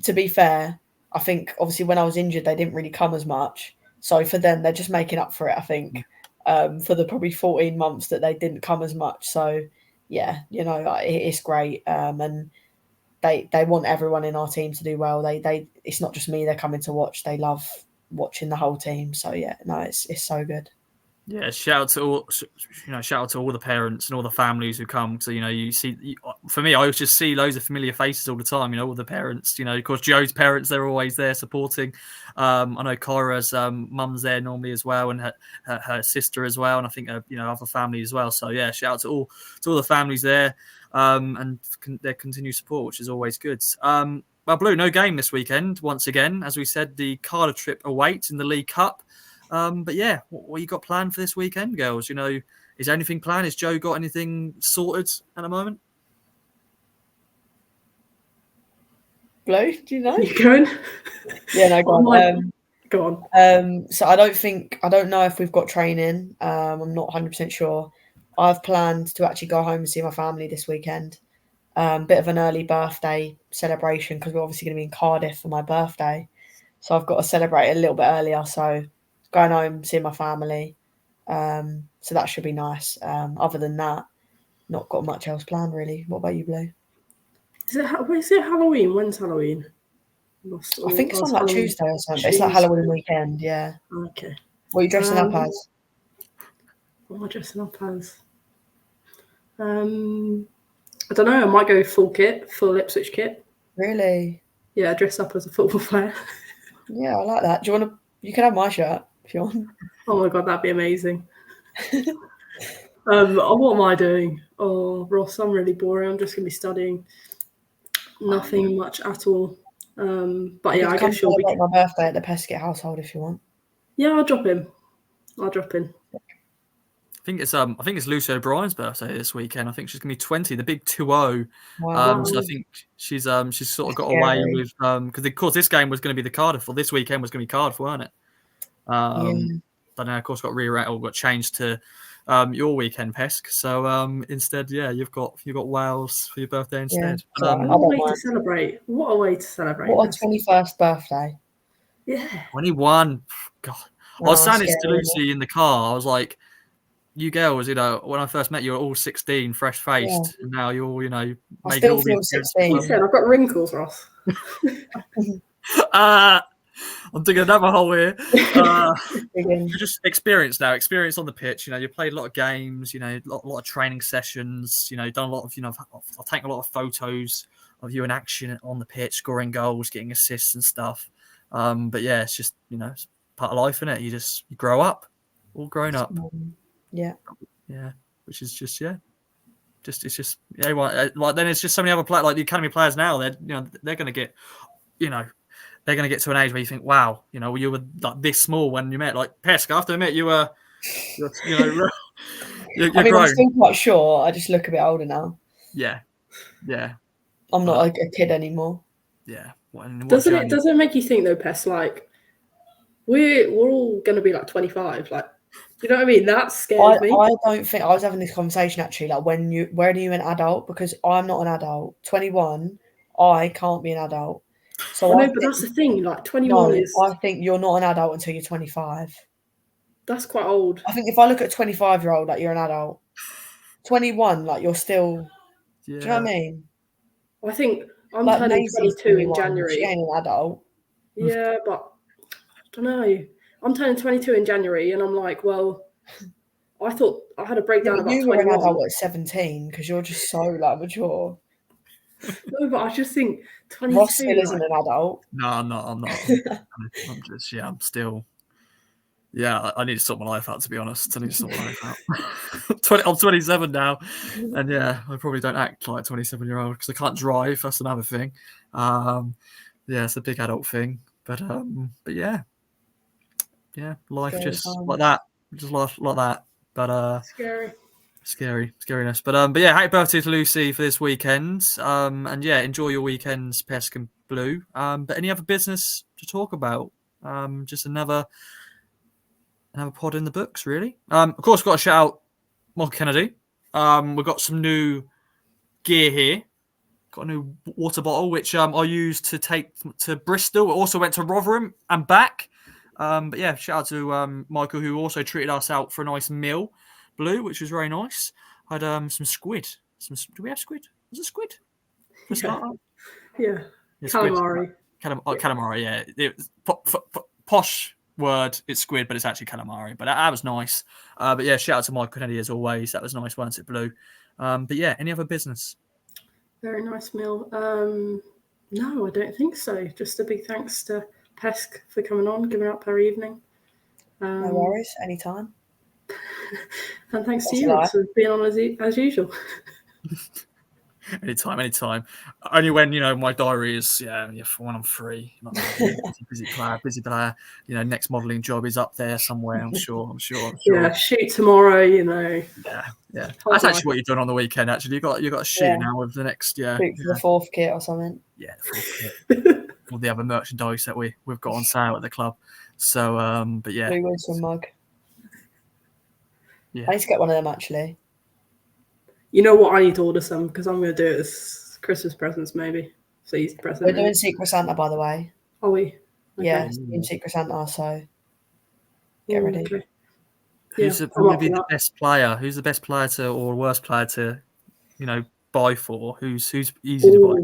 to be fair, obviously when I was injured, they didn't really come as much. So for them, they're just making up for it, I think, for the probably 14 months that they didn't come as much. So yeah, it's great. And they want everyone in our team to do well. It's not just me they're coming to watch. They love watching the whole team. So yeah, no, it's so good. Yeah, shout out to all the parents and all the families who come. So you see, for me, I just see loads of familiar faces all the time. All the parents. Of course, Joe's parents, they're always there supporting. I know Kyra's mum's there normally as well, and her sister as well, and I think other family as well. So yeah, shout out to all the families there, and their continued support, which is always good. Well, Blue, no game this weekend. Once again, as we said, the Cardiff trip awaits in the League Cup. But yeah, what you got planned for this weekend, girls? Is there anything planned? Has Joe got anything sorted at the moment? Blue, do you know? You going? Yeah, no, go on. Go on. So I don't know if we've got training. I'm not 100% sure. I've planned to actually go home and see my family this weekend. Bit of an early birthday celebration because we're obviously going to be in Cardiff for my birthday. So I've got to celebrate a little bit earlier. So going home, seeing my family. So that should be nice. Other than that, not got much else planned really. What about you, Blue? Is it Halloween? When's Halloween? I think it's on like Tuesday or something. It's like Halloween weekend, yeah. Okay. What are you dressing up as? What am I dressing up as? I don't know. I might go full Ipswich kit. Really? Yeah, dress up as a football player. Yeah, I like that. Do you want to? You can have my shirt if you want. Oh my god, that'd be amazing. What am I doing? Oh, Ross, I'm really boring. I'm just gonna be studying. Nothing much at all. But yeah, I guess you'll be. My birthday at the Peskett household if you want. Yeah, I'll drop in. I think it's Lucy O'Brien's birthday this weekend. I think she's gonna be 20, the big 2-0. Wow. So I think she's sort of got away with because of course this game was going to be the Cardiff, or this weekend was going to be Cardiff, weren't it? But now of course got changed to your weekend, Pesk. So instead, yeah, you've got Wales for your birthday instead. Yeah, what a way to celebrate! What a way to celebrate! What a 21st birthday! Yeah, 21. God, I was saying this to scary, Lucy in the car. I was like, "You girls, when I first met you, were all 16, fresh faced, and now you're, I maybe still all feel be 16. you said I've got wrinkles, Ross. I'm digging another hole here. Again. You're just experienced now. Experience on the pitch. You played a lot of games. A lot of training sessions. Done a lot of. I've taken a lot of photos of you in action on the pitch, scoring goals, getting assists and stuff. But yeah, it's just it's part of life, isn't it? You grow up, all grown up. Yeah. Which is just it's just like then it's just so many other players like the academy players now. They're going to get they're going to get to an age where you think, wow, you were like this small when you met. Like Pesk, I have to admit, you're grown. I'm still quite short. I just look a bit older now. Yeah. I'm not like a kid anymore. Yeah. Doesn't it make you think though, Pesk? Like we're all going to be like 25. Like, you know what I mean? That scares me. I don't think I was having this conversation actually. Like when are you an adult? Because I'm not an adult. 21, I can't be an adult. So I know, but that's the thing. Like 21 is. I think you're not an adult until you're 25. That's quite old. I think if I look at a 25-year-old, like you're an adult. 21, like you're still. Yeah. Do you know what I mean? I think I'm turning 22 in January. She ain't an adult. Yeah, but I don't know. I'm turning 22 in January, and I'm like, well, I thought I had a breakdown about 21. You were an adult at 17 because you're just so like mature. No, but I just think 22. Ross still isn't an adult. No, I'm not. I'm just, I'm still. Yeah, I need to sort my life out, to be honest. I need to sort my life out. I'm 27 now, and yeah, I probably don't act like a 27-year-old because I can't drive. That's another thing. Yeah, it's a big adult thing, but yeah, life just like that, just life like that. But scariness. But yeah, happy birthday to Lucy for this weekend. And yeah, enjoy your weekends, Pesk and Blue. But any other business to talk about? Just another pod in the books, really. Of course, got to shout out Michael Kennedy. We've got some new gear here. Got a new water bottle, which I used to take to Bristol. It also went to Rotherham and back. But yeah, shout out to Michael, who also treated us out for a nice meal, Blue, which was very nice. Had some squid. Do we have squid? Was it squid? Yeah. Calamari. Calamari, yeah. It was posh word, it's squid, but it's actually calamari. But that was nice. But yeah, shout out to Michael Kennedy as always. That was nice, wasn't it, Blue? But yeah, any other business? Very nice meal. No, I don't think so. Just a big thanks to Pesk for coming on, giving up her evening. No worries, anytime. And thanks to you for being on as usual. Anytime. Only when my diary is when I'm free. Busy player. Next modelling job is up there somewhere. I'm sure. Yeah, shoot tomorrow. Yeah. That's actually what you're doing on the weekend. Actually, you got a shoot now with the next the fourth kit or something. Yeah, the fourth kit. All the other merchandise that we've got on sale at the club. So, but yeah, Blue Wilson mug. Yeah, I need to get one of them actually. You know what? I need to order some because I'm going to do it as Christmas presents, maybe. So Easter present. We're doing Secret Santa, by the way. Are we? Okay. Yeah, in Secret Santa. So get ready. Okay. Who's the best player? Who's the best player or worst player to, buy for? Who's easy to buy?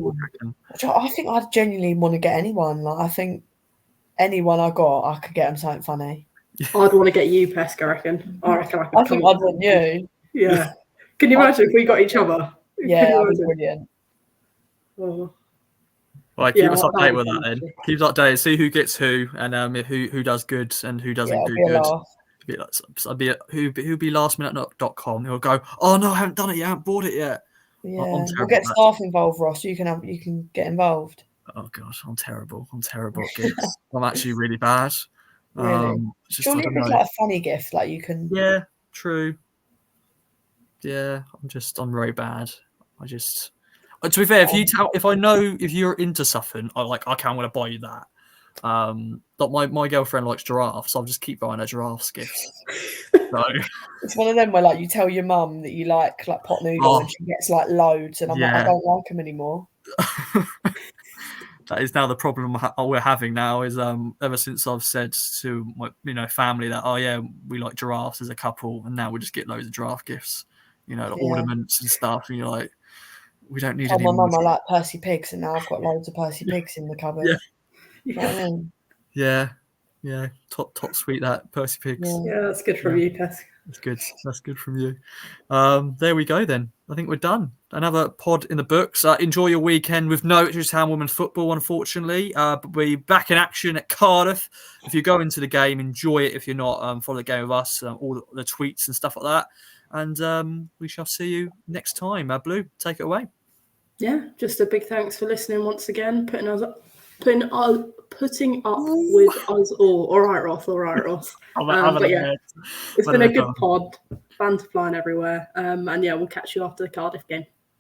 I think I genuinely want to get anyone. Like I think anyone I got, I could get them something funny. I'd want to get you, Pesk. I reckon I think I'd want you. Yeah. Can you imagine if we got each other? Yeah, that would be brilliant. Oh. Right, keep us updated with that then. Keep us updated. See who gets who, and who does good and who doesn't do good. Who'll be lastminute.com. He'll go, oh no, I haven't done it yet. I haven't bought it yet. Yeah, we'll get staff involved, Ross. You can get involved. Oh gosh, I'm terrible at gifts. I'm actually really bad. Really? Surely it'd be like a funny gift, like you can. Yeah, true. Yeah, I'm very bad. To be fair, if I know if you're into something, I'm going to buy you that. But my girlfriend likes giraffes, so I'll just keep buying her giraffes gifts. So It's one of them where like you tell your mum that you like pot noodle and she gets like loads, and I'm like, I don't like them anymore. That is now the problem we're having now. Is ever since I've said to my family that we like giraffes as a couple, and now we just get loads of giraffe gifts, ornaments and stuff, and you're like, we don't need any my more. mum, I like Percy pigs, and now I've got loads of Percy pigs in the cupboard. You know what I mean? Yeah, top sweet, that Percy pigs. Yeah, that's good from you, Peskett. That's good from you. There we go then. I think we're done. Another pod in the books. Enjoy your weekend with no Ipswich Town Women football, unfortunately. But we're back in action at Cardiff. If you go into the game, enjoy it. If you're not, follow the game with us, all the tweets and stuff like that. And we shall see you next time. Blue, take it away. Yeah, just a big thanks for listening once again, putting up with us all. All right, Ross. But yeah, it's been a good pod. Banter flying everywhere. And yeah, we'll catch you after the Cardiff game.